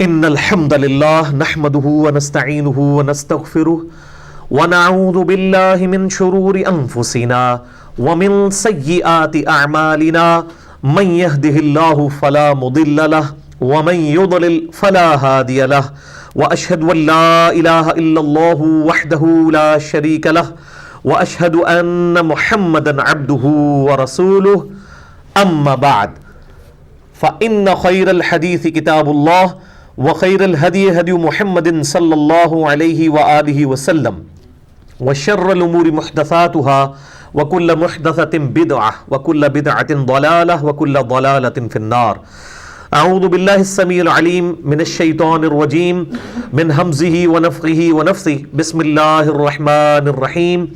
ان الحمد للہ نحمده ونستعینه ونستغفره ونعوذ باللہ من شرور انفسنا ومن سیئات اعمالنا من يهده الله فلا مضل له ومن يضلل فلا هادي له واشهد ان لا اله الا الله وحده لا شريك له واشهد ان محمدا عبده ورسوله اما بعد فان خير الحديث كتاب الله وخير الهدي هدي محمد صلى الله عليه وآله وسلم وشر الأمور محدثاتها وكل محدثة بدعة وكل بدعة ضلالة وكل ضلالة في النار. أعوذ بالله السميع العليم من الشيطان الرجيم من همزه ونفخه ونفثه. بسم الله الرحمن الرحيم.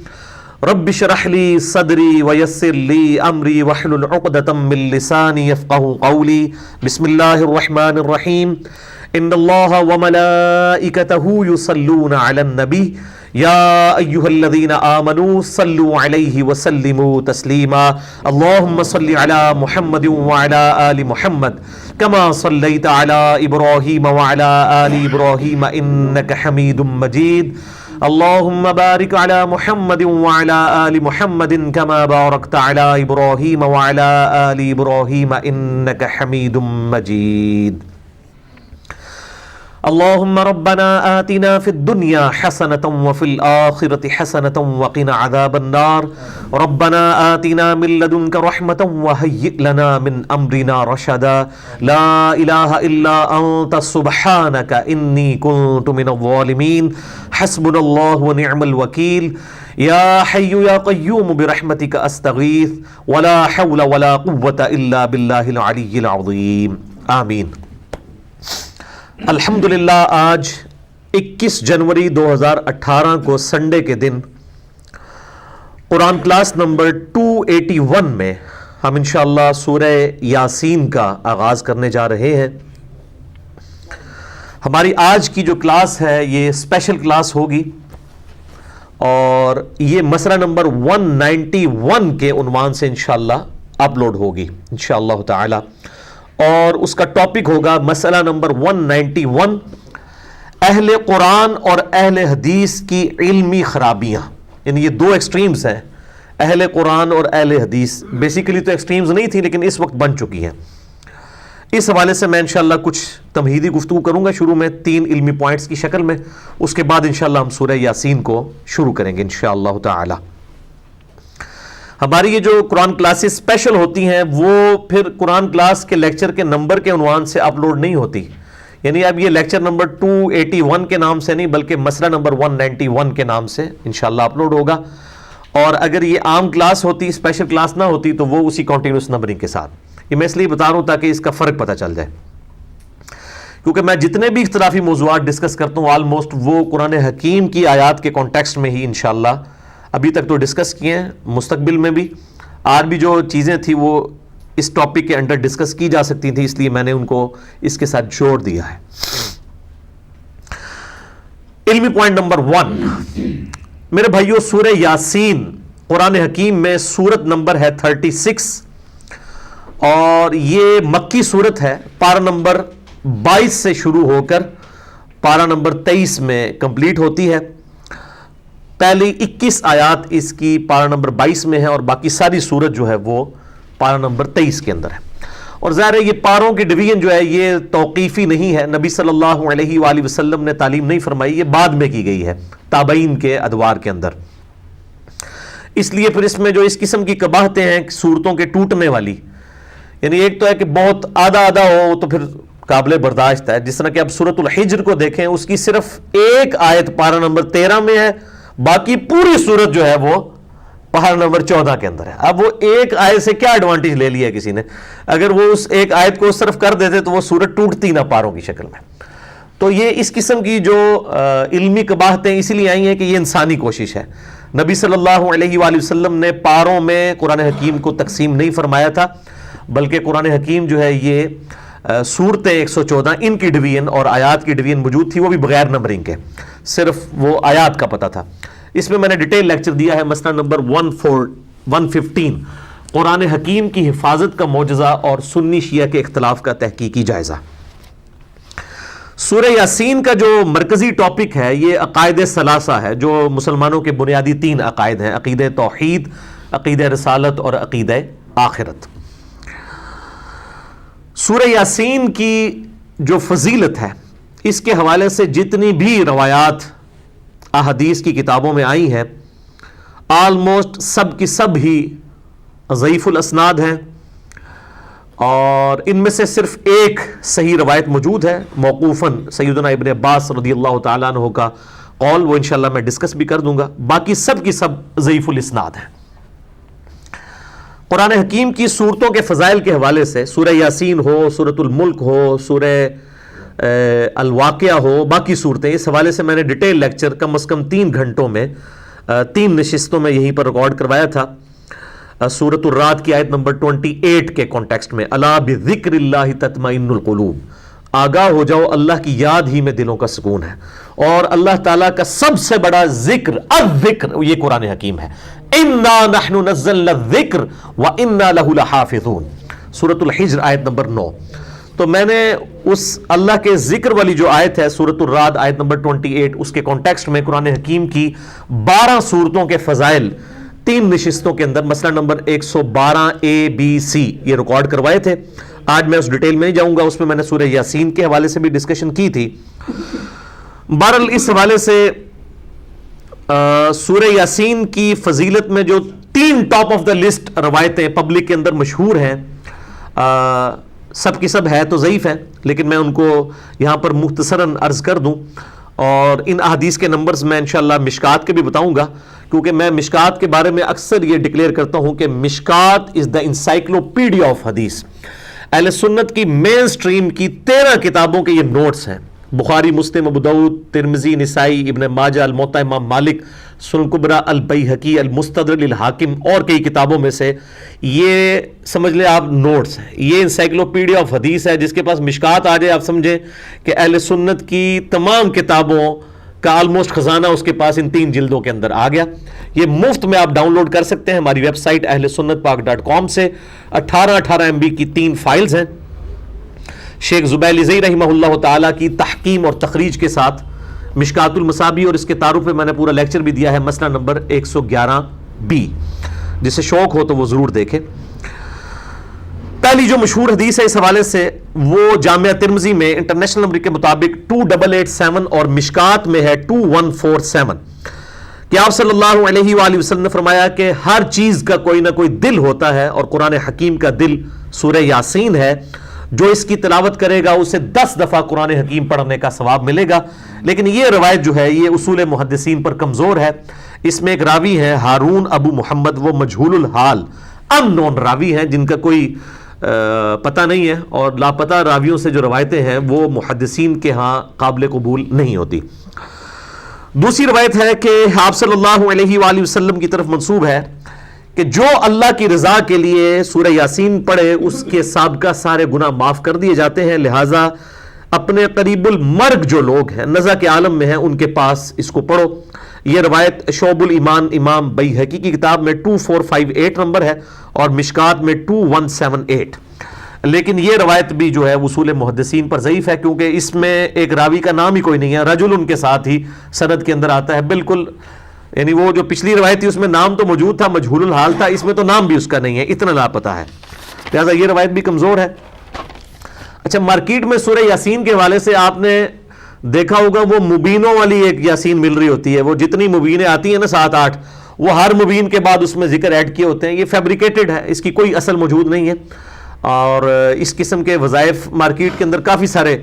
رب اشرح لي صدري ويسر لي أمري واحلل عقدة من لساني يفقهوا قولي. بسم الله الرحمن الرحيم. ان اللہ وملائکتہ یصلون علی النبی یا ایہا الذین آمنوا صلوا علیہ وسلموا تسلیما. اللہم صل علی محمد وعلی آل محمد کما صلیت علی ابراہیم وعلی آل ابراہیم انک حمید مجید. اللہم بارک علی محمد وعلی آل محمد کما بارکت علی ابراہیم وعلی آل ابراہیم انک حمید مجید. اللهم ربنا آتنا في الدنيا حسنة وفي الآخرة حسنة وقنا عذاب النار. ربنا آتنا من لدنك رحمة وهيئ لنا من أمرنا رشدا. لا إله إلا أنت سبحانك إني كنت من الظالمين. حسبنا الله ونعم الوكيل. يا حي يا قيوم برحمتك أستغيث ولا حول ولا قوة إلا بالله العلي العظيم. آمين. الحمدللہ آج 21 جنوری 2018 کو سنڈے کے دن قرآن کلاس نمبر 281 میں ہم انشاءاللہ سورہ یاسین کا آغاز کرنے جا رہے ہیں. ہماری آج کی جو کلاس ہے یہ اسپیشل کلاس ہوگی اور یہ مسئلہ نمبر 191 کے عنوان سے انشاءاللہ اپلوڈ ہوگی انشاءاللہ تعالی. اور اس کا ٹاپک ہوگا مسئلہ نمبر 191 اہل قرآن اور اہل حدیث کی علمی خرابیاں. یعنی یہ دو ایکسٹریمز ہیں، اہل قرآن اور اہل حدیث. بیسیکلی تو ایکسٹریمز نہیں تھی لیکن اس وقت بن چکی ہیں. اس حوالے سے میں انشاءاللہ کچھ تمہیدی گفتگو کروں گا شروع میں 3 علمی پوائنٹس کی شکل میں. اس کے بعد انشاءاللہ ہم سورہ یاسین کو شروع کریں گے انشاءاللہ تعالی. ہماری یہ جو قرآن کلاسز اسپیشل ہوتی ہیں وہ پھر قرآن کلاس کے لیکچر کے نمبر کے عنوان سے اپلوڈ نہیں ہوتی. یعنی اب یہ لیکچر نمبر 281 کے نام سے نہیں بلکہ مسئلہ نمبر 191 کے نام سے انشاءاللہ اپلوڈ ہوگا. اور اگر یہ عام کلاس ہوتی، اسپیشل کلاس نہ ہوتی تو وہ اسی کنٹینیوس نمبرنگ کے ساتھ. یہ میں اس لیے بتا رہا ہوں تاکہ اس کا فرق پتہ چل جائے، کیونکہ میں جتنے بھی اختلافی موضوعات ڈسکس کرتا ہوں آلموسٹ وہ قرآن حکیم کی آیات کے کانٹیکسٹ میں ہی انشاءاللہ ابھی تک تو ڈسکس کیے ہیں، مستقبل میں بھی اور بھی جو چیزیں تھیں وہ اس ٹاپک کے انڈر ڈسکس کی جا سکتی تھیں، اس لیے میں نے ان کو اس کے ساتھ جوڑ دیا ہے. علمی پوائنٹ نمبر 1 میرے بھائیو، سورہ یاسین قرآن حکیم میں سورت نمبر ہے 36 اور یہ مکی سورت ہے. پارہ نمبر 22 سے شروع ہو کر پارہ نمبر 23 میں کمپلیٹ ہوتی ہے. پہلی 21 آیات اس کی پارہ نمبر 22 میں ہے اور باقی ساری سورت جو ہے وہ پارہ نمبر 23 کے اندر ہے. اور ظاہر ہے یہ پاروں کی ڈویژن جو ہے یہ توقیفی نہیں ہے، نبی صلی اللہ علیہ وآلہ وسلم نے تعلیم نہیں فرمائی، یہ بعد میں کی گئی ہے تابعین کے ادوار کے اندر. اس لیے پھر اس میں جو اس قسم کی قباحتیں ہیں صورتوں کے ٹوٹنے والی، یعنی ایک تو ہے کہ بہت آدھا ہو تو پھر قابل برداشت ہے. جس طرح کہ اب سورۃ الحجر کو دیکھیں، اس کی صرف ایک آیت پارہ نمبر 13 میں ہے، باقی پوری سورت جو ہے وہ پارہ نمبر 14 کے اندر ہے. اب وہ ایک آیت سے کیا ایڈوانٹیج لے لیا کسی نے؟ اگر وہ اس ایک آیت کو صرف کر دیتے تو وہ سورت ٹوٹتی نہ پاروں کی شکل میں. تو یہ اس قسم کی جو علمی قباحتیں اسی لیے آئی ہیں کہ یہ انسانی کوشش ہے. نبی صلی اللہ علیہ وآلہ وسلم نے پاروں میں قرآن حکیم کو تقسیم نہیں فرمایا تھا، بلکہ قرآن حکیم جو ہے یہ سورتیں 114 ان کی ڈویژن اور آیات کی ڈویژن موجود تھی، وہ بھی بغیر نمبرنگ کے، صرف وہ آیات کا پتہ تھا. اس میں نے ڈیٹیل لیکچر دیا ہے مسئلہ نمبر 115 قرآن حکیم کی حفاظت کا معجزہ اور سنی شیعہ کے اختلاف کا تحقیقی جائزہ. سورہ یاسین کا جو مرکزی ٹاپک ہے یہ عقائد ثلاثہ ہے، جو مسلمانوں کے بنیادی 3 عقائد ہیں: عقیدہ توحید، عقیدہ رسالت اور عقیدہ آخرت۔ سورہ یاسین کی جو فضیلت ہے اس کے حوالے سے جتنی بھی روایات احادیث کی کتابوں میں آئی ہیں آلموسٹ سب کی سب ہی ضعیف الاسناد ہیں، اور ان میں سے صرف ایک صحیح روایت موجود ہے موقوفاً سیدنا ابن عباس رضی اللہ تعالیٰ عنہ کا قول، وہ انشاءاللہ میں ڈسکس بھی کر دوں گا۔ باقی سب کی سب ضعیف الاسناد ہیں۔ قرآن حکیم کی صورتوں کے فضائل کے حوالے سے سورہ یاسین ہو، سورۃ الملک ہو، سورہ الواقعہ ہو، باقی صورتیں، اس حوالے سے میں نے ڈیٹیل لیکچر کم از کم 3 گھنٹوں میں 3 نشستوں میں یہیں پر ریکارڈ کروایا تھا۔ سورۃ الرعد کی آیت نمبر 28 کے کانٹیکسٹ میں، الا بذکر اللہ تطمئن القلوب، آگاہ ہو جاؤ اللہ کی یاد ہی میں دلوں کا سکون ہے۔ اور اللہ تعالیٰ کا سب سے بڑا ذکر الذکر یہ قرآن حکیم ہے، انا نحن نزلنا الذکر وانا لہ لحافظون، سورۃ الحجر آیت نمبر 9۔ تو میں نے اس اللہ کے ذکر والی جو آیت ہے سورۃ الرعد آیت نمبر 28، اس کے کانٹیکسٹ میں قرآن حکیم کی 12 صورتوں کے فضائل 3 نشستوں کے اندر، مسئلہ نمبر 112 ABC یہ ریکارڈ کروائے تھے۔ آج میں اس ڈیٹیل میں نہیں جاؤں گا، اس میں میں نے سورہ یاسین کے حوالے سے بھی ڈسکشن کی تھی۔ بہرحال اس حوالے سے سورہ یاسین کی فضیلت میں جو 3 ٹاپ آف دا لسٹ روایتیں پبلک کے اندر مشہور ہیں، سب کی سب ہے تو ضعیف ہیں، لیکن میں ان کو یہاں پر مختصراً عرض کر دوں، اور ان احادیث کے نمبرز میں انشاءاللہ مشکات کے بھی بتاؤں گا، کیونکہ میں مشکات کے بارے میں اکثر یہ ڈکلیئر کرتا ہوں کہ مشکات از دا انسائکلوپیڈیا آف حدیث۔ اہل سنت کی مین سٹریم کی 13 کتابوں کے یہ نوٹس ہیں، بخاری، مسلم، ابو داؤد، ترمذی، نسائی، ابن ماجہ، الموطا امام مالک، سنن کبریٰ، البیہقی، المستدرک للحاکم اور کئی کتابوں میں سے یہ سمجھ لیں آپ نوٹس ہیں۔ یہ انسائکلوپیڈیا آف حدیث ہے، جس کے پاس مشکات آ جائے آپ سمجھیں کہ اہل سنت کی تمام کتابوں کا آلموسٹ خزانہ اس کے پاس ان 3 جلدوں کے اندر آ گیا۔ یہ مفت میں آپ ڈاؤن لوڈ کر سکتے ہیں ہماری ویب سائٹ اہل سنت پاک .com سے۔ 18 MB کی 3 فائلز ہیں، شیخ زبیلی رحمہ اللہ تعالیٰ کی تحقیم اور تخریج کے ساتھ مشکات المصابیح، اور اس کے تعارف میں نے پورا لیکچر بھی دیا ہے، مسئلہ نمبر 111B، جسے شوق ہو تو وہ ضرور دیکھیں۔ پہلی جو مشہور حدیث ہے اس حوالے سے وہ جامعہ ترمذی میں انٹرنیشنل نمبر کے مطابق 2887 اور مشکات میں ہے 2147، کہ آپ صلی اللہ علیہ وآلہ وسلم نے فرمایا کہ ہر چیز کا کوئی نہ کوئی دل ہوتا ہے، اور قرآن حکیم کا دل سورہ یاسین ہے، جو اس کی تلاوت کرے گا اسے 10 دفعہ قرآن حکیم پڑھنے کا ثواب ملے گا۔ لیکن یہ روایت جو ہے یہ اصول محدثین پر کمزور ہے۔ اس میں ایک راوی ہے ہارون ابو محمد، وہ مجہول الحال ان نون راوی ہیں، جن کا کوئی پتہ نہیں ہے، اور لاپتہ راویوں سے جو روایتیں ہیں وہ محدثین کے ہاں قابل قبول نہیں ہوتی۔ دوسری روایت ہے کہ آپ صلی اللہ علیہ وآلہ وسلم کی طرف منسوب ہے کہ جو اللہ کی رضا کے لیے سورہ یاسین پڑھے اس کے سابقہ سارے گناہ معاف کر دیے جاتے ہیں، لہٰذا اپنے قریب المرگ جو لوگ ہیں، نزع کے عالم میں ہیں، ان کے پاس اس کو پڑھو۔ یہ روایت شعب الایمان امام بیہقی کی کتاب میں 2458 نمبر ہے، اور مشکات میں 2178۔ لیکن یہ روایت بھی جو ہے اصول محدثین پر ضعیف ہے، کیونکہ اس میں ایک راوی کا نام ہی کوئی نہیں ہے، رجل ان کے ساتھ ہی سند کے اندر آتا ہے بالکل، یعنی وہ جو پچھلی روایت تھی اس میں نام تو موجود تھا، مجہول الحال تھا، اس میں تو نام بھی اس کا نہیں ہے، اتنا لاپتہ ہے، لہٰذا یہ روایت بھی کمزور ہے۔ اچھا، مارکیٹ میں سورہ یاسین کے حوالے سے آپ نے دیکھا ہوگا وہ مبینوں والی ایک یاسین مل رہی ہوتی ہے، وہ جتنی مبینیں آتی ہیں نا 7-8، وہ ہر مبین کے بعد اس میں ذکر ایڈ کیے ہوتے ہیں، یہ فیبریکیٹڈ ہے، اس کی کوئی اصل موجود نہیں ہے، اور اس قسم کے وظائف مارکیٹ کے اندر کافی سارے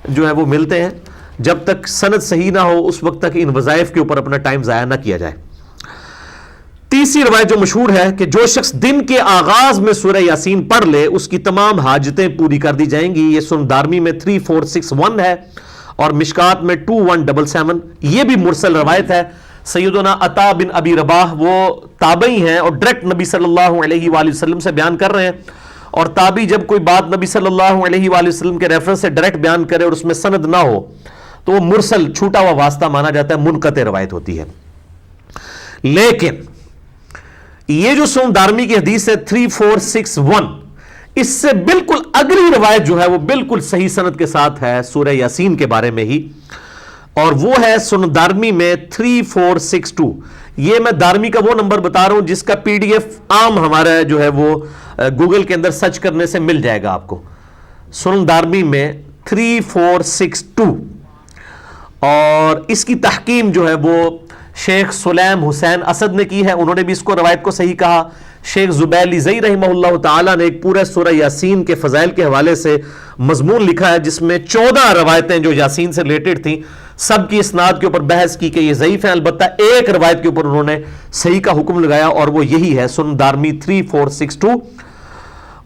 جو ہے وہ ملتے ہیں۔ جب تک سند صحیح نہ ہو اس وقت تک ان وظائف کے اوپر اپنا ٹائم ضائع نہ کیا جائے۔ تیسری روایت جو مشہور ہے کہ جو شخص دن کے آغاز میں سورہ یاسین پڑھ لے اس کی تمام حاجتیں پوری کر دی جائیں گی، یہ سنن دارمی میں 3461 ہے، اور مشکات میں 2177۔ یہ بھی مرسل روایت ہے، سیدنا عطا بن ابی رباح وہ تابعی ہیں اور ڈائریکٹ نبی صلی اللہ علیہ وآلہ وسلم سے بیان کر رہے ہیں، اور تابعی جب کوئی بات نبی صلی اللہ علیہ وآلہ وسلم کے ریفرنس سے ڈائریکٹ بیان کرے اور اس میں سند نہ ہو تو وہ مرسل چھوٹا ہوا واسطہ مانا جاتا ہے، منقطع روایت ہوتی ہے۔ لیکن یہ جو سنن دارمی کی حدیث ہے 3461، اس سے بالکل اگلی روایت جو ہے وہ بالکل صحیح سند کے ساتھ ہے سورہ یاسین کے بارے میں ہی، اور وہ ہے سنن دارمی میں 3462۔ یہ میں دارمی کا وہ نمبر بتا رہا ہوں جس کا پی ڈی ایف عام ہمارا جو ہے وہ گوگل کے اندر سرچ کرنے سے مل جائے گا آپ کو، سنن دارمی میں 3462، اور اس کی تحکیم جو ہے وہ شیخ سلیم حسین اسد نے کی ہے، انہوں نے بھی اس کو روایت کو صحیح کہا۔ شیخ زبیلی زئی رحمہ اللہ تعالیٰ نے ایک پورے سورہ یاسین کے فضائل کے حوالے سے مضمون لکھا ہے جس میں 14 روایتیں جو یاسین سے ریلیٹڈ تھیں، سب کی اسناد کے اوپر بحث کی کہ یہ ضعیف ہیں، البتہ ایک روایت کے اوپر انہوں نے صحیح کا حکم لگایا اور وہ یہی ہے سنن دارمی 3462۔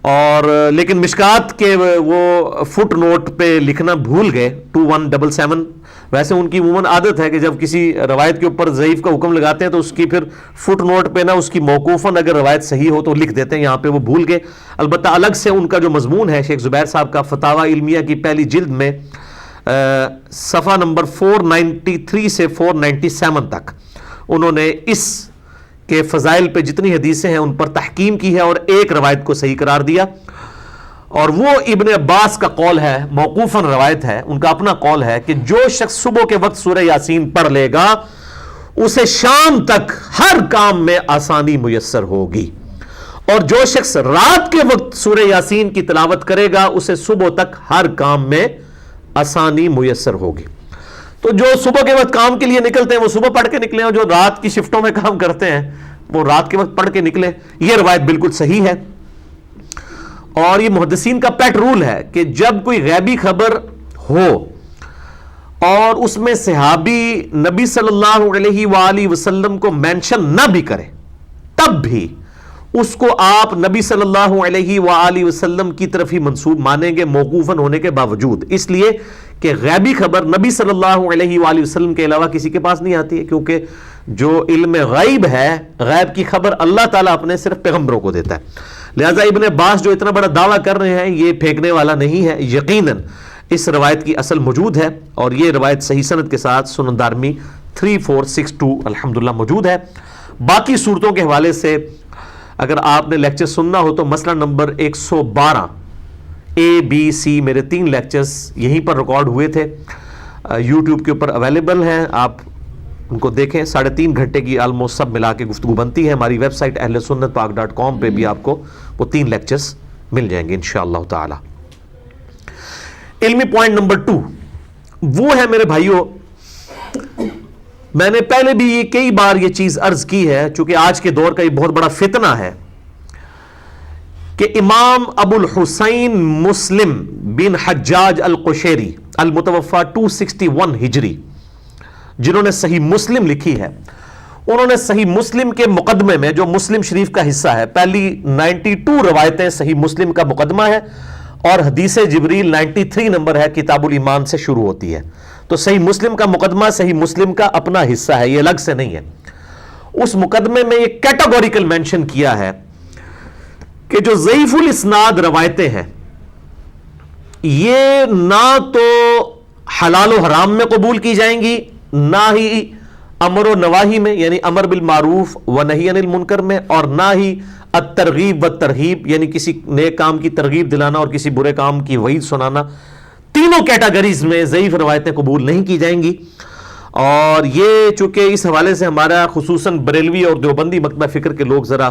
اور لیکن مشکات کے وہ فٹ نوٹ پہ لکھنا بھول گئے 2177۔ ویسے ان کی عموماً عادت ہے کہ جب کسی روایت کے اوپر ضعیف کا حکم لگاتے ہیں تو اس کی پھر فٹ نوٹ پہ نا اس کی موقوفاً اگر روایت صحیح ہو تو لکھ دیتے ہیں، یہاں پہ وہ بھول گئے۔ البتہ الگ سے ان کا جو مضمون ہے شیخ زبیر صاحب کا فتاوی علمیہ کی پہلی جلد میں صفحہ نمبر 493 سے 497 تک انہوں نے اس کے فضائل پہ جتنی حدیثیں ہیں ان پر تحکیم کی ہے اور ایک روایت کو صحیح قرار دیا، اور وہ ابن عباس کا قول ہے، موقوفاً روایت ہے، ان کا اپنا قول ہے کہ جو شخص صبح کے وقت سورہ یاسین پڑھ لے گا اسے شام تک ہر کام میں آسانی میسر ہوگی، اور جو شخص رات کے وقت سورہ یاسین کی تلاوت کرے گا اسے صبح تک ہر کام میں آسانی میسر ہوگی۔ تو جو صبح کے وقت کام کے لیے نکلتے ہیں وہ صبح پڑھ کے نکلیں، اور جو رات کی شفٹوں میں کام کرتے ہیں وہ رات کے وقت پڑھ کے نکلیں۔ یہ روایت بالکل صحیح ہے، اور یہ محدثین کا پیٹ رول ہے کہ جب کوئی غیبی خبر ہو اور اس میں صحابی نبی صلی اللہ علیہ وآلہ وسلم کو مینشن نہ بھی کرے تب بھی اس کو آپ نبی صلی اللہ علیہ وآلہ وسلم کی طرف ہی منسوب مانیں گے موقوفاً ہونے کے باوجود، اس لیے کہ غیبی خبر نبی صلی اللہ علیہ وآلہ وسلم کے علاوہ کسی کے پاس نہیں آتی ہے، کیونکہ جو علم غیب ہے، غیب کی خبر اللہ تعالیٰ اپنے صرف پیغمبروں کو دیتا ہے۔ لہذا ابن عباس جو اتنا بڑا دعویٰ کر رہے ہیں یہ پھینکنے والا نہیں ہے، یقیناً اس روایت کی اصل موجود ہے، اور یہ روایت صحیح سند کے ساتھ سنن دارمی 3462 الحمدللہ موجود ہے۔ باقی صورتوں کے حوالے سے اگر آپ نے لیکچر سننا ہو تو مسئلہ نمبر 112 ABC میرے 3 لیکچرز یہیں پر ریکارڈ ہوئے تھے، یوٹیوب کے اوپر اویلیبل ہیں، آپ ان کو دیکھیں۔ 3.5 گھنٹے کی آلموسٹ سب ملا کے گفتگو بنتی ہے، ہماری ویب سائٹ ahlsunnatpak.com پہ بھی آپ کو وہ 3 لیکچرز مل جائیں گے انشاءاللہ تعالی۔ علمی پوائنٹ نمبر 2 وہ ہے میرے بھائیوں، میں نے پہلے بھی یہ کئی بار یہ چیز عرض کی ہے، چونکہ آج کے دور کا یہ بہت بڑا فتنہ ہے کہ امام ابو الحسین مسلم بن حجاج القشیری المتوفى 261 ہجری جنہوں نے صحیح مسلم لکھی ہے، انہوں نے صحیح مسلم کے مقدمے میں جو مسلم شریف کا حصہ ہے، پہلی 92 روایتیں صحیح مسلم کا مقدمہ ہے، اور حدیث جبریل 93 نمبر ہے، کتاب الایمان سے شروع ہوتی ہے۔ تو صحیح مسلم کا مقدمہ صحیح مسلم کا اپنا حصہ ہے، یہ الگ سے نہیں ہے۔ اس مقدمے میں یہ کیٹاگوریکل مینشن کیا ہے کہ جو ضعیف الاسناد روایتیں ہیں یہ نہ تو حلال و حرام میں قبول کی جائیں گی، نہ ہی امر و نواہی میں یعنی امر بالمعروف و نہی عن المنکر میں، اور نہ ہی الترغیب و ترہیب یعنی کسی نیک کام کی ترغیب دلانا اور کسی برے کام کی وعید سنانا، تینوں کیٹاگریز میں ضعیف روایتیں قبول نہیں کی جائیں گی۔ اور یہ چونکہ اس حوالے سے ہمارا خصوصاً بریلوی اور دیوبندی مکتبہ فکر کے لوگ ذرا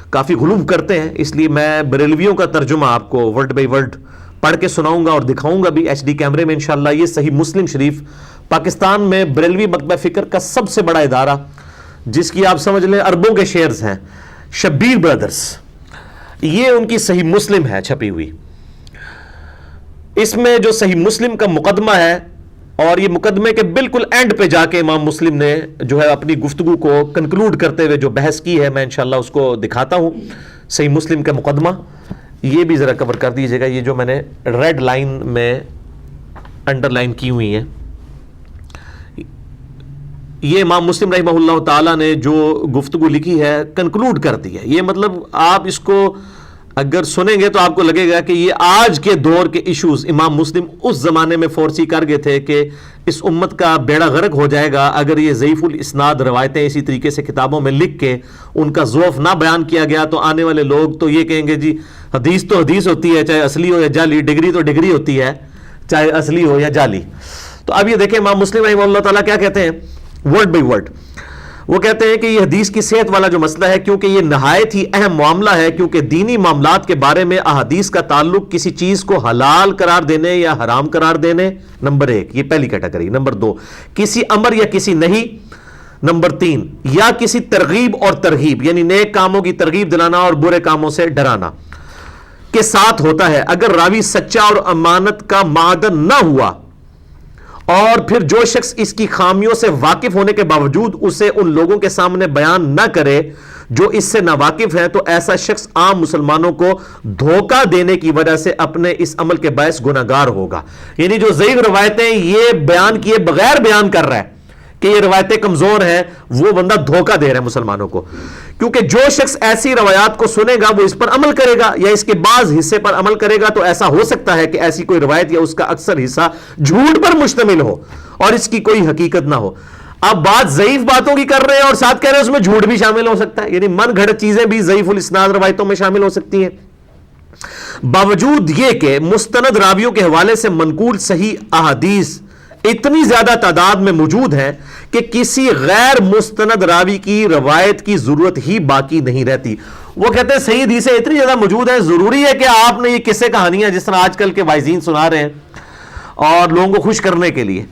کافی غلو کرتے ہیں، اس لیے میں بریلویوں کا ترجمہ آپ کو ورڈ بائی ورڈ پڑھ کے سناؤں گا اور دکھاؤں گا بھی HD کیمرے میں انشاءاللہ۔ یہ صحیح مسلم شریف پاکستان میں بریلوی مکتبہ فکر کا سب سے بڑا ادارہ، جس کی آپ سمجھ لیں اربوں کے شیئرز ہیں، شبیر برادرز، یہ ان کی صحیح مسلم ہے چھپی ہوئی۔ اس میں جو صحیح مسلم کا مقدمہ ہے، اور یہ مقدمے کے بالکل اینڈ پہ جا کے امام مسلم نے جو ہے اپنی گفتگو کو کنکلوڈ کرتے ہوئے جو بحث کی ہے، میں انشاءاللہ اس کو دکھاتا ہوں۔ صحیح مسلم کا مقدمہ یہ بھی ذرا کور کر دیجئے گا، یہ جو میں نے ریڈ لائن میں انڈر لائن کی ہوئی ہیں، یہ امام مسلم رحمہ اللہ تعالیٰ نے جو گفتگو لکھی ہے کنکلوڈ کر دی ہے۔ یہ مطلب آپ اس کو اگر سنیں گے تو آپ کو لگے گا کہ یہ آج کے دور کے ایشوز امام مسلم اس زمانے میں فورسی کر گئے تھے کہ اس امت کا بیڑا غرق ہو جائے گا اگر یہ ضعیف الاسناد روایتیں اسی طریقے سے کتابوں میں لکھ کے ان کا ضعف نہ بیان کیا گیا، تو آنے والے لوگ تو یہ کہیں گے جی حدیث تو حدیث ہوتی ہے چاہے اصلی ہو یا جعلی، ڈگری تو ڈگری ہوتی ہے چاہے اصلی ہو یا جعلی. تو اب یہ دیکھیں امام مسلم رحمہ اللہ تعالیٰ کیا کہتے ہیں ورڈ بائی ورڈ. وہ کہتے ہیں کہ یہ حدیث کی صحت والا جو مسئلہ ہے، کیونکہ یہ نہایت ہی اہم معاملہ ہے، کیونکہ دینی معاملات کے بارے میں احادیث کا تعلق کسی چیز کو حلال قرار دینے یا حرام قرار دینے، نمبر 1 یہ پہلی کیٹیگری. نمبر 2 کسی امر یا کسی نہیں. نمبر 3 یا کسی ترغیب اور ترہیب یعنی نیک کاموں کی ترغیب دلانا اور برے کاموں سے ڈرانا کے ساتھ ہوتا ہے. اگر راوی سچا اور امانت کا معدن نہ ہوا اور پھر جو شخص اس کی خامیوں سے واقف ہونے کے باوجود اسے ان لوگوں کے سامنے بیان نہ کرے جو اس سے ناواقف ہیں، تو ایسا شخص عام مسلمانوں کو دھوکہ دینے کی وجہ سے اپنے اس عمل کے باعث گناہگار ہوگا. یعنی جو ضعیف روایتیں یہ بیان کیے بغیر بیان کر رہا ہے کہ یہ روایتیں کمزور ہیں، وہ بندہ دھوکہ دے رہا ہے مسلمانوں کو. کیونکہ جو شخص ایسی روایات کو سنے گا وہ اس پر عمل کرے گا یا اس کے بعض حصے پر عمل کرے گا، تو ایسا ہو سکتا ہے کہ ایسی کوئی روایت یا اس کا اکثر حصہ جھوٹ پر مشتمل ہو اور اس کی کوئی حقیقت نہ ہو. اب بات ضعیف باتوں کی کر رہے ہیں اور ساتھ کہہ رہے ہیں اس میں جھوٹ بھی شامل ہو سکتا ہے، یعنی من گھڑت چیزیں بھی ضعیف الاسناد روایتوں میں شامل ہو سکتی ہیں. باوجود یہ کہ مستند راویوں کے حوالے سے منقول صحیح احادیث اتنی زیادہ تعداد میں موجود ہیں کہ کسی غیر مستند راوی کی روایت کی ضرورت ہی باقی نہیں رہتی. وہ کہتے ہیں صحیح حدیثیں اتنی زیادہ موجود ہیں، ضروری ہے کہ آپ نے یہ قصے کہانیاں جس طرح آج کل کے وائزین سنا رہے ہیں اور لوگوں کو خوش کرنے کے لیے.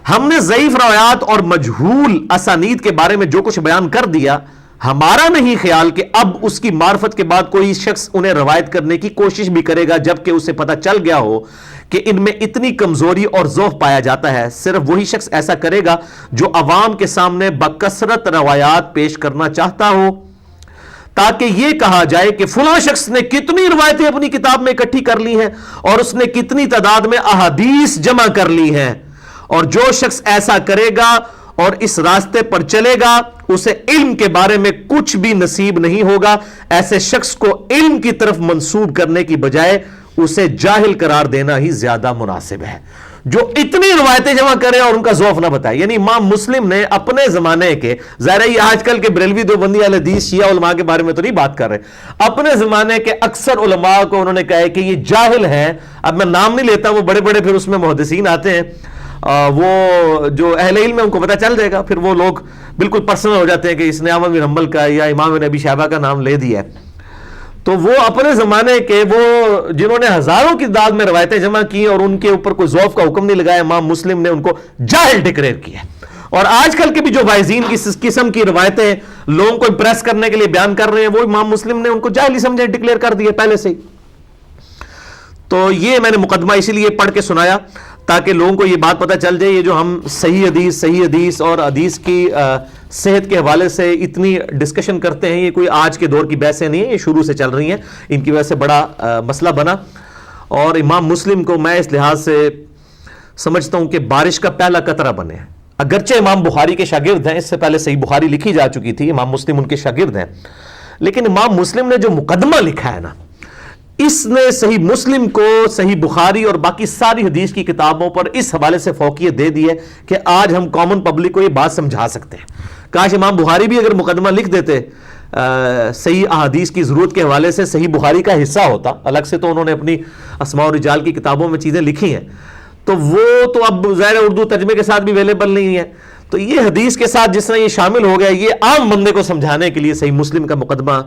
ہم نے ضعیف روایات اور مجہول اسانید کے بارے میں جو کچھ بیان کر دیا، ہمارا نہیں خیال کہ اب اس کی معرفت کے بعد کوئی شخص انہیں روایت کرنے کی کوشش بھی کرے گا جبکہ اسے پتہ چل گیا ہو کہ ان میں اتنی کمزوری اور ضعف پایا جاتا ہے. صرف وہی شخص ایسا کرے گا جو عوام کے سامنے بکثرت روایات پیش کرنا چاہتا ہو تاکہ یہ کہا جائے کہ فلاں شخص نے کتنی روایتیں اپنی کتاب میں اکٹھی کر لی ہیں اور اس نے کتنی تعداد میں احادیث جمع کر لی ہیں. اور جو شخص ایسا کرے گا اور اس راستے پر چلے گا اسے علم کے بارے میں کچھ بھی نصیب نہیں ہوگا. ایسے شخص کو علم کی طرف منسوب کرنے کی بجائے اسے جاہل قرار دینا ہی زیادہ مناسب ہے جو اتنی روایتیں جمع کرے اور ان کا ضعف نہ بتائے. یعنی امام مسلم نے اپنے زمانے کے، ظاہر ہے یہ آج کل کے بریلوی دیوبندی اہل حدیث شیعہ علماء کے بارے میں تو نہیں بات کر رہے، اپنے زمانے کے اکثر علماء کو انہوں نے کہا ہے کہ یہ جاہل ہیں. اب میں نام نہیں لیتا، وہ بڑے بڑے پھر اس میں محدثین آتے ہیں، وہ جو اہل علم ہے ان کو پتہ چل جائے گا، پھر وہ لوگ بالکل پرسنل ہو جاتے ہیں کہ اس نے احمد بن حنبل کا یا امام ابی شیبہ کا نام لے دیا ہے. تو وہ اپنے زمانے کے وہ جنہوں نے ہزاروں کی تعداد میں روایتیں جمع کی اور ان کے اوپر کوئی ضعف کا حکم نہیں لگایا، امام مسلم نے ان کو جاہل ڈکلیئر کیا. اور آج کل کے بھی جو وائزین کی قسم کی روایتیں لوگوں کو امپریس کرنے کے لیے بیان کر رہے ہیں، وہ امام مسلم نے ان کو جاہل ہی سمجھے، ڈکلیئر کر دیا پہلے سے ہی. تو یہ میں نے مقدمہ اسی لیے پڑھ کے سنایا تاکہ لوگوں کو یہ بات پتہ چل جائے. یہ جو ہم صحیح حدیث اور حدیث کی صحت کے حوالے سے اتنی ڈسکشن کرتے ہیں، یہ کوئی آج کے دور کی بحثیں نہیں ہیں، یہ شروع سے چل رہی ہیں. ان کی وجہ سے بڑا مسئلہ بنا. اور امام مسلم کو میں اس لحاظ سے سمجھتا ہوں کہ بارش کا پہلا قطرہ بنے. اگرچہ امام بخاری کے شاگرد ہیں، اس سے پہلے صحیح بخاری لکھی جا چکی تھی، امام مسلم ان کے شاگرد ہیں، لیکن امام مسلم نے جو مقدمہ لکھا ہے نا، اس نے صحیح مسلم کو صحیح بخاری اور باقی ساری حدیث کی کتابوں پر اس حوالے سے فوقیت دے دی ہے کہ آج ہم کامن پبلک کو یہ بات سمجھا سکتے ہیں. کاش امام بخاری بھی اگر مقدمہ لکھ دیتے صحیح احادیث کی ضرورت کے حوالے سے، صحیح بخاری کا حصہ ہوتا، الگ سے تو انہوں نے اپنی اسماء و رجال کی کتابوں میں چیزیں لکھی ہیں، تو وہ تو اب ظاہر اردو ترجمے کے ساتھ بھی اویلیبل نہیں ہے. تو یہ حدیث کے ساتھ جس طرح یہ شامل ہو گیا، یہ عام بندے کو سمجھانے کے لیے صحیح مسلم کا مقدمہ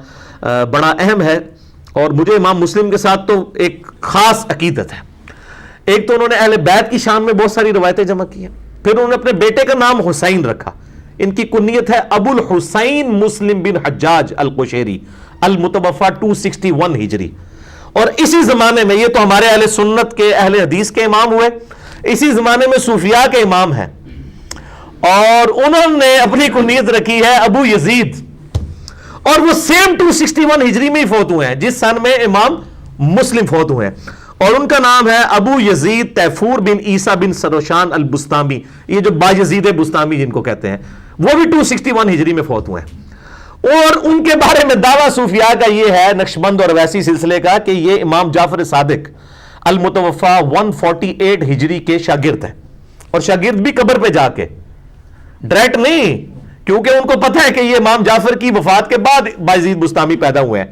بڑا اہم ہے. اور مجھے امام مسلم کے ساتھ تو ایک خاص عقیدت ہے. ایک تو انہوں نے اہل بیت کی شان میں بہت ساری روایتیں جمع کی ہیں، پھر انہوں نے اپنے بیٹے کا نام حسین رکھا. ان کی کنیت ہے ابو الحسین مسلم بن حجاج القشیری، المتوفی 261 ہجری. اور اسی زمانے میں، یہ تو ہمارے اہل سنت کے اہل حدیث کے امام ہوئے، اسی زمانے میں صوفیاء کے امام ہیں، اور انہوں نے اپنی کنیت رکھی ہے ابو یزید، اور وہ سیم 261 ہجری میں ہی فوت ہوئے ہیں جس سن میں امام مسلم فوت ہوئے ہیں. اور ان کا نام ہے ابو یزید تیفور بن عیسیٰ بن سروشان البستامی. یہ جو با یزید بستامی جن کو کہتے ہیں، وہ بھی 261 ہجری میں فوت ہوئے ہیں. اور ان کے بارے میں دعویٰ صوفیاء کا یہ ہے، نقشبند اور ویسی سلسلے کا، کہ یہ امام جعفر صادق المتوفی 148 ہجری کے شاگرد ہیں. اور شاگرد بھی قبر پہ جا کے، ڈائریکٹ نہیں، کیونکہ ان کو پتہ ہے کہ یہ امام جعفر کی وفات کے بعد بایزید بستامی پیدا ہوئے ہیں.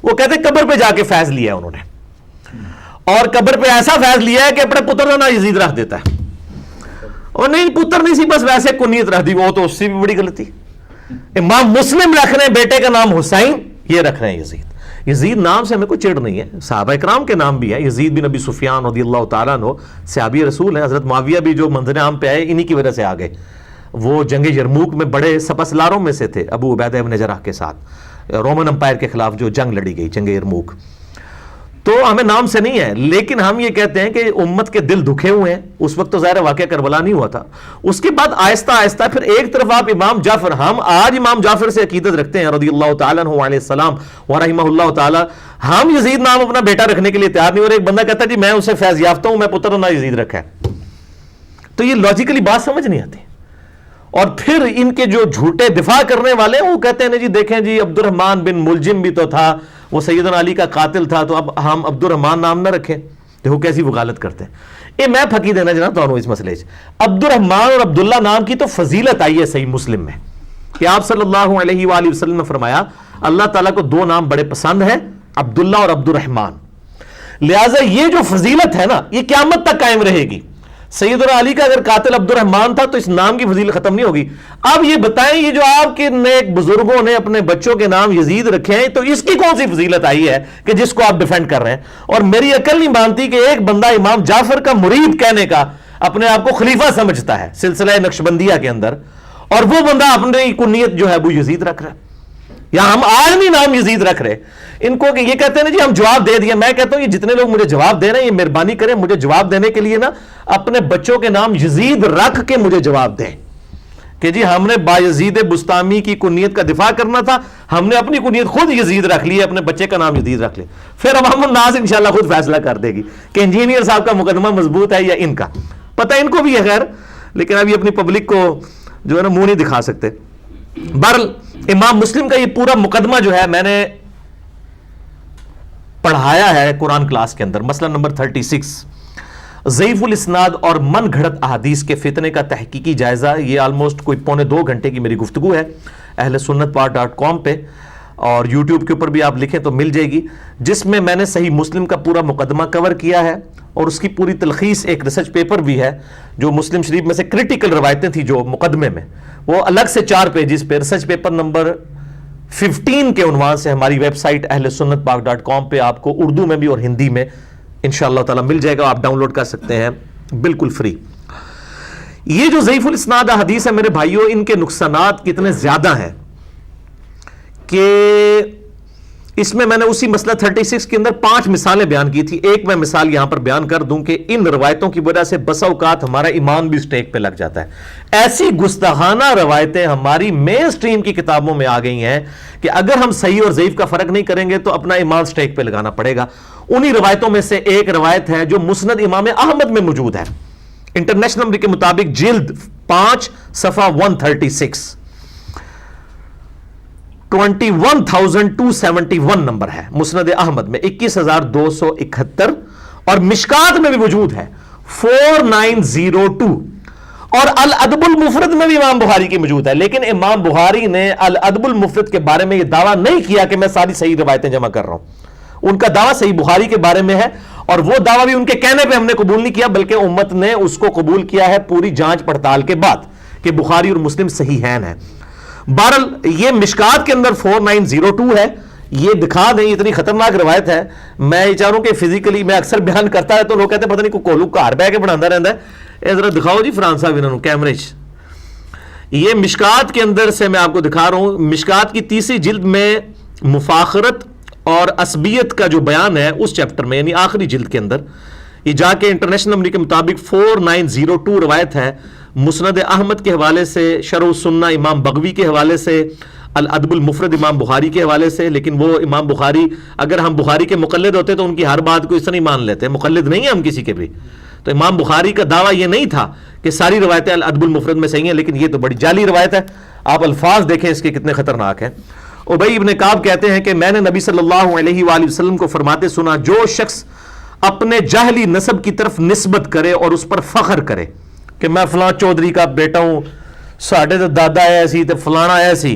وہ کہتے ہیں قبر پہ جا کے فیض لیا ہے انہوں نے, اور قبر پہ ایسا فیض لیا ہے کہ اپنے پتر کا نام یزید رکھ دیتا ہے. اور نہیں پتر نہیں سی, بس ویسے کنیت رکھ دی, وہ تو اس سے بھی بڑی غلطی. امام مسلم رکھ رہے ہیں بیٹے کا نام حسین, یہ رکھ رہے ہیں یزید. یزید نام سے ہمیں کوئی چڑ نہیں ہے, صحابہ اکرام کے نام بھی ہے. یزید بن ابی سفیان رضی اللہ تعالیٰ عنہ صحابی رسول ہیں. حضرت معاویہ بھی جو منظر عام پہ آئے انہی کی وجہ سے آ گئے. وہ جنگ یرموک میں بڑے سپاسلاروں میں سے تھے, ابو عبیدہ ابن جراح کے ساتھ رومن امپائر کے خلاف جو جنگ لڑی گئی, جنگ یرموک. تو ہمیں نام سے نہیں ہے, لیکن ہم یہ کہتے ہیں کہ امت کے دل دکھے ہوئے ہیں. اس وقت تو ظاہر واقعہ کربلا نہیں ہوا تھا. اس کے بعد آہستہ آہستہ پھر ایک طرف آپ امام جعفر, ہم آج امام جعفر سے عقیدت رکھتے ہیں رضی اللہ تعالیٰ عنہ علیہ السلام ورحمہ اللہ تعالیٰ. ہم یزید نام اپنا بیٹا رکھنے کے لیے تیار نہیں, اور ایک بندہ کہتا ہے جی میں اسے فیض یافتہ ہوں, میں پتر نہ یزید رکھا ہے. تو یہ لاجیکلی بات سمجھ نہیں آتی. اور پھر ان کے جو جھوٹے دفاع کرنے والے ہیں وہ کہتے ہیں جی دیکھیں جی عبد الرحمن بن ملجم بھی تو تھا, وہ سیدنا علی کا قاتل تھا, تو اب ہم عبد الرحمن نام نہ رکھیں. دیکھو کیسی وکالت کرتے ہیں. یہ میں پھکی دینا جناب تو اس مسئلے سے. عبد الرحمن اور عبداللہ نام کی تو فضیلت آئی ہے صحیح مسلم میں کہ آپ صلی اللہ علیہ وآلہ وسلم نے فرمایا اللہ تعالیٰ کو دو نام بڑے پسند ہیں, عبداللہ اور عبد الرحمن. لہٰذا یہ جو فضیلت ہے نا یہ قیامت تک قائم رہے گی. سیدنا علی کا اگر قاتل عبد الرحمن تھا تو اس نام کی فضیلت ختم نہیں ہوگی. اب یہ بتائیں یہ جو آپ کے نیک بزرگوں نے اپنے بچوں کے نام یزید رکھے ہیں تو اس کی کون سی فضیلت آئی ہے کہ جس کو آپ ڈیفینڈ کر رہے ہیں. اور میری عقل نہیں مانتی کہ ایک بندہ امام جعفر کا مرید کہنے کا اپنے آپ کو خلیفہ سمجھتا ہے سلسلہ نقشبندیہ کے اندر, اور وہ بندہ اپنی کنیت جو ہے وہ یزید رکھ رہا ہے. یا ہم آج نہیں نام یزید رکھ رہے ان کو کہ یہ کہتے ہیں نا جی ہم جواب دے دیا. میں کہتا ہوں یہ جتنے لوگ مجھے جواب دے رہے ہیں یہ مہربانی کریں مجھے جواب دینے کے لیے نا اپنے بچوں کے نام یزید رکھ کے مجھے جواب دیں کہ جی ہم نے بایزید بستامی کی کنیت کا دفاع کرنا تھا, ہم نے اپنی کنیت خود یزید رکھ لی, اپنے بچے کا نام یزید رکھ لے. پھر عوام الناس انشاءاللہ خود فیصلہ کر دے گی کہ انجینئر صاحب کا مقدمہ مضبوط ہے یا ان کا. پتہ ان کو بھی ہے خیر, لیکن ابھی اپنی پبلک کو جو ہے نا منہ نہیں دکھا سکتے. بہرحال امام مسلم کا یہ پورا مقدمہ جو ہے میں نے پڑھایا ہے قرآن کلاس کے اندر. مسئلہ نمبر 36 ضعیف الاسناد اور من گھڑت احادیث کے فتنے کا تحقیقی جائزہ. یہ آلموسٹ کوئی 1.25 گھنٹے کی میری گفتگو ہے اہل سنت پاک.com پہ, اور یوٹیوب کے اوپر بھی آپ لکھیں تو مل جائے گی, جس میں میں نے صحیح مسلم کا پورا مقدمہ کور کیا ہے اور اس کی پوری تلخیص ایک ریسرچ پیپر بھی ہے جو مسلم شریف میں سے کرٹیکل روایتیں تھیں جو مقدمے میں, وہ الگ سے 4 پیجز پہ ریسرچ پیپر نمبر 15 کے عنوان سے ہماری ویب سائٹ اہل سنت پاک.com پہ آپ کو اردو میں بھی اور ہندی میں انشاءاللہ تعالی مل جائے گا, آپ ڈاؤن لوڈ کر سکتے ہیں بالکل فری. یہ جو ضعیف الاسناد حدیث ہے میرے بھائیوں, ان کے نقصانات کتنے زیادہ ہیں کہ اس میں نے اسی مسئلہ 36 کے اندر 5 مثالیں بیان کی تھی. ایک میں مثال یہاں پر بیان کر دوں کہ ان روایتوں کی وجہ سے بسا اوقات ہمارا ایمان بھی سٹیک پہ لگ جاتا ہے. ایسی گستاخانہ روایتیں ہماری مین سٹریم کی کتابوں میں آ گئی ہیں کہ اگر ہم صحیح اور ضعیف کا فرق نہیں کریں گے تو اپنا ایمان سٹیک پہ لگانا پڑے گا. انہی روایتوں میں سے ایک روایت ہے جو مسند امام احمد میں موجود ہے, انٹرنیشنل نمبر کے مطابق جلد 5 صفحہ 136, 21,271 نمبر ہے مسند احمد میں 21,271, اور مشکات میں بھی موجود ہے 4902, اور الادب المفرد میں بھی امام بخاری کی موجود ہے. لیکن امام بخاری نے الادب المفرد کے بارے میں یہ دعویٰ نہیں کیا کہ میں ساری صحیح روایتیں جمع کر رہا ہوں. ان کا دعویٰ صحیح بخاری کے بارے میں ہے, اور وہ دعویٰ بھی ان کے کہنے پہ ہم نے قبول نہیں کیا بلکہ امت نے اس کو قبول کیا ہے پوری جانچ پڑتال کے بعد کہ بخاری اور مسلم صحیحین ہیں. بہرحال یہ مشکات کے اندر 4902 ہے, یہ دکھا دیں, اتنی خطرناک روایت ہے. میں یہ چاہ رہا ہوں کہ فزیکلی میں اکثر بیان کرتا ہے تو لوگ کہتے ہیں پتہ نہیں کوئی کولو گھر بہ کے بناتا رہتا ہے, اے ذرا دکھاؤ جی فرحان صاحب انہوں کیمرے. یہ مشکات کے اندر سے میں آپ کو دکھا رہا ہوں. مشکات کی 3ری جلد میں مفاخرت اور عصبیت کا جو بیان ہے اس چیپٹر میں, یعنی آخری جلد کے اندر, یہ جا کے انٹرنیشنل نمبر کے مطابق 4902 روایت ہے مسند احمد کے حوالے سے, شرح السنہ امام بغوی کے حوالے سے, الادب المفرد امام بخاری کے حوالے سے. لیکن وہ امام بخاری, اگر ہم بخاری کے مقلد ہوتے تو ان کی ہر بات کو اس طرح نہیں مان لیتے, مقلد نہیں ہیں ہم کسی کے بھی. تو امام بخاری کا دعویٰ یہ نہیں تھا کہ ساری روایتیں الادب المفرد میں صحیح ہیں, لیکن یہ تو بڑی جعلی روایت ہے. آپ الفاظ دیکھیں اس کے کتنے خطرناک ہیں. ابی ابن کعب کہتے ہیں کہ میں نے نبی صلی اللہ علیہ وآلہ وسلم کو فرماتے سنا, جو شخص اپنے جاہلی نسب کی طرف نسبت کرے اور اس پر فخر کرے کہ میں فلاں چودھری کا بیٹا ہوں, ساڈے تو دادا ایسی تے فلانا ایسی,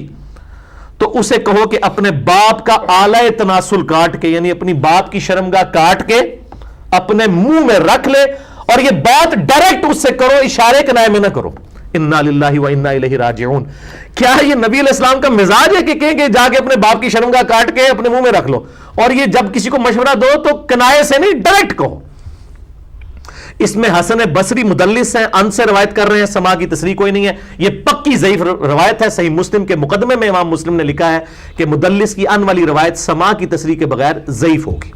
تو اسے کہو کہ اپنے باپ کا آلہ تناسل کاٹ کے، یعنی اپنی باپ کی شرمگاہ کاٹ کے اپنے منہ میں رکھ لے، اور یہ بات ڈائریکٹ اس سے کرو، اشارے کنائے میں نہ کرو. انا للہ و انا الیہ راجعون. کیا یہ نبی علیہ السلام کا مزاج ہے کہ کہیں کہ جا کے اپنے باپ کی شرمگاہ کاٹ کے اپنے منہ میں رکھ لو؟ اور یہ جب کسی کو مشورہ دو تو کنائے سے نہیں، ڈائریکٹ کہو. اس میں حسن بصری مدلس ہیں، ان سے روایت کر رہے ہیں، سما کی تصریح کوئی نہیں ہے. یہ پکی ضعیف روایت ہے. صحیح مسلم کے مقدمے میں امام مسلم نے لکھا ہے کہ مدلس کی ان والی روایت سما کی تصریح کے بغیر ضعیف ہوگی،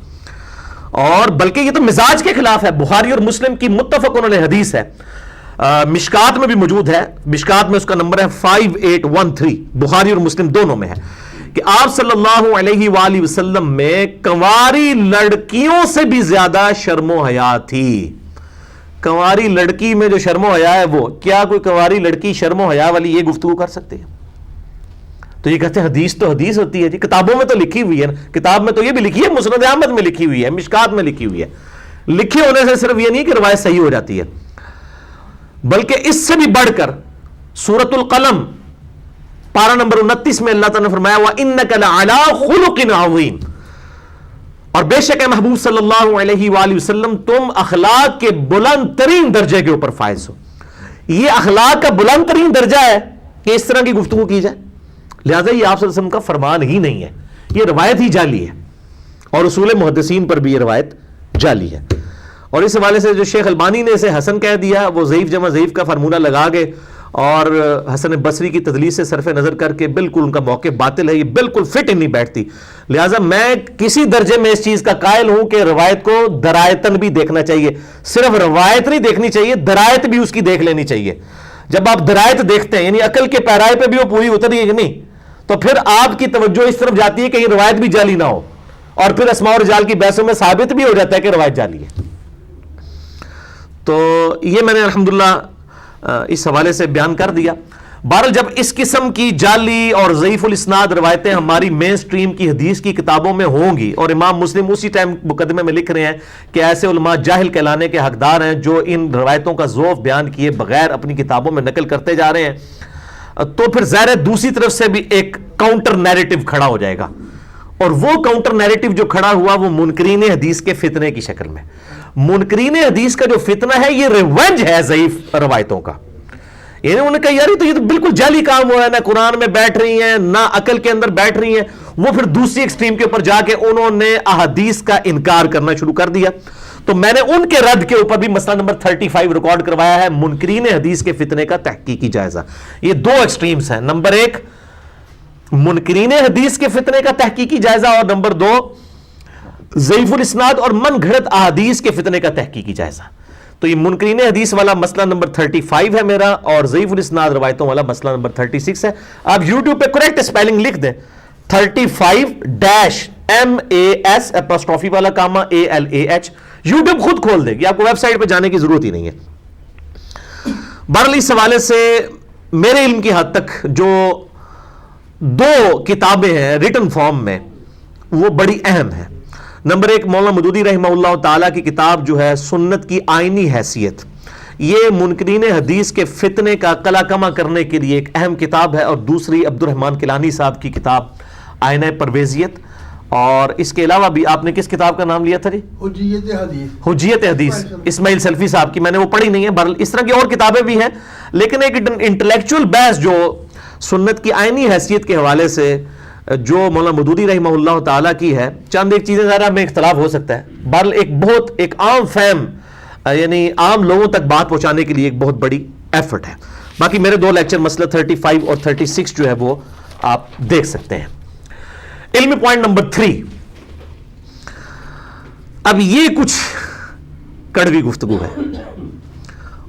اور بلکہ یہ تو مزاج کے خلاف ہے. بخاری اور مسلم کی متفق علیہ حدیث ہے، مشکات میں بھی موجود ہے. مشکات میں اس کا نمبر ہے 5813، بخاری اور مسلم دونوں میں ہے، کہ آپ صلی اللہ علیہ وآلہ وسلم میں کنواری لڑکیوں سے بھی زیادہ شرم و حیا تھی. کنواری لڑکی میں جو شرم و حیا ہے، وہ کیا کوئی کنواری لڑکی شرم و حیا والی یہ گفتگو کر سکتی ہے؟ تو یہ کہتے ہیں حدیث تو حدیث ہوتی ہے جی، کتابوں میں تو لکھی ہوئی ہے نا. کتاب میں تو یہ بھی لکھی ہے، مسند احمد میں لکھی ہوئی ہے، مشکات میں لکھی ہوئی ہے. لکھے ہونے سے صرف یہ نہیں کہ روایت صحیح ہو جاتی ہے، بلکہ اس سے بھی بڑھ کر سورۃ القلم پارہ نمبر 29 میں اللہ تعالیٰ نے فرمایا وَإِنَّكَ لَعَلَىٰ خُلُقٍ عَظِيمٍ، اور بے شک اے محبوب صلی اللہ علیہ وآلہ وسلم تم اخلاق کے بلند ترین درجے کے اوپر فائز ہو. یہ اخلاق کا بلند ترین درجہ ہے کہ اس طرح کی گفتگو کی جائے. لہذا یہ آپ صلی اللہ علیہ وسلم کا فرمان ہی نہیں ہے، یہ روایت ہی جعلی ہے، اور اصول محدثین پر بھی یہ روایت جعلی ہے. اور اس حوالے سے جو شیخ البانی نے اسے حسن کہہ دیا، وہ ضعیف جمع ضعیف کا فارمولہ لگا گئے، اور حسن بصری کی تدلیس سے صرف نظر کر کے بالکل ان کا موقع باطل ہے، یہ بالکل فٹ نہیں بیٹھتی. لہٰذا میں کسی درجے میں اس چیز کا قائل ہوں کہ روایت کو درایتاً بھی دیکھنا چاہیے. صرف روایت نہیں دیکھنی چاہیے، درایت بھی اس کی دیکھ لینی چاہیے. جب آپ درایت دیکھتے ہیں، یعنی عقل کے پیرائے پہ بھی وہ پوری اتری ہے کہ نہیں، تو پھر آپ کی توجہ اس طرف جاتی ہے کہ یہ روایت بھی جعلی نہ ہو، اور پھر اسماء و رجال کی بحثوں میں ثابت بھی ہو جاتا ہے کہ روایت جعلی ہے. تو یہ میں نے الحمدللہ اس حوالے سے بیان کر دیا. بہرحال جب اس قسم کی جعلی اور ضعیف الاسناد روایتیں ہماری مین سٹریم کی حدیث کی کتابوں میں ہوں گی، اور امام مسلم اسی ٹائم مقدمے میں لکھ رہے ہیں کہ ایسے علماء جاہل کہلانے کے حقدار ہیں جو ان روایتوں کا ذوف بیان کیے بغیر اپنی کتابوں میں نقل کرتے جا رہے ہیں، تو پھر ظاہر دوسری طرف سے بھی ایک کاؤنٹر نیریٹو کھڑا ہو جائے گا. اور وہ کاؤنٹر نیریٹو جو کھڑا ہوا وہ منکرین حدیث کے فتنے کی شکل میں. منکرین حدیث کا جو فتنہ ہے یہ ریونج ہے ضعیف روایتوں کا. یعنی انہوں نے کہا یار یہ تو بالکل جعلی کام ہوا ہے، نہ قرآن میں بیٹھ رہی ہیں نہ عقل کے اندر بیٹھ رہی ہیں. وہ پھر دوسری ایکسٹریم کے اوپر جا کے انہوں نے احادیث کا انکار کرنا شروع کر دیا. تو میں نے ان کے رد کے اوپر بھی مسئلہ نمبر 35 ریکارڈ کروایا ہے، منکرین حدیث کے فتنے کا تحقیقی جائزہ. یہ دو ایکسٹریمز ہیں، نمبر 1 منکرین حدیث کے فتنے کا تحقیقی جائزہ، اور نمبر 2 ضعیف الاسناد اور من گھڑت احادیث کے فتنے کا تحقیقی جائزہ. تو یہ منکرین حدیث والا مسئلہ نمبر 35 ہے میرا، اور ضعیف الاسناد روایتوں والا مسئلہ نمبر 36 ہے. آپ یوٹیوب پہ کریکٹ اسپیلنگ لکھ دیں 35-MAS اپوسٹرافی والا کاما ALAH، یوٹیوب خود کھول دے گی، آپ کو ویب سائٹ پہ جانے کی ضرورت ہی نہیں ہے. بہرحال اس حوالے سے میرے علم کی حد تک جو 2 کتابیں ہیں ریٹن فارم میں وہ بڑی اہم ہیں. نمبر 1 مولانا مودودی رحمہ اللہ تعالیٰ کی کتاب جو ہے سنت کی آئینی حیثیت، یہ منکرین حدیث کے فتنے کا قلع کما کرنے کے لیے ایک اہم کتاب ہے. اور دوسری عبد الرحمن کیلانی صاحب کی کتاب آئینہ پرویزیت. اور اس کے علاوہ بھی آپ نے کس کتاب کا نام لیا تھا جی؟ حجیت حدیث اسماعیل سلفی صاحب کی، میں نے وہ پڑھی نہیں ہے. بہرحال اس طرح کی اور کتابیں بھی ہیں، لیکن ایک انٹلیکچوئل بحث جو سنت کی آئینی حیثیت کے حوالے سے جو مولانا مودودی رحمہ اللہ تعالیٰ کی ہے، چند ایک چیزیں ذرا میں اختلاف ہو سکتا ہے. بہرحال ایک عام فہم، یعنی عام لوگوں تک بات پہنچانے کے لیے ایک بہت بڑی ایفرٹ ہے. باقی میرے 2 لیکچر مسئلہ 35 اور 36 جو ہے وہ آپ دیکھ سکتے ہیں. علمی پوائنٹ نمبر 3. اب یہ کچھ کڑوی گفتگو ہے،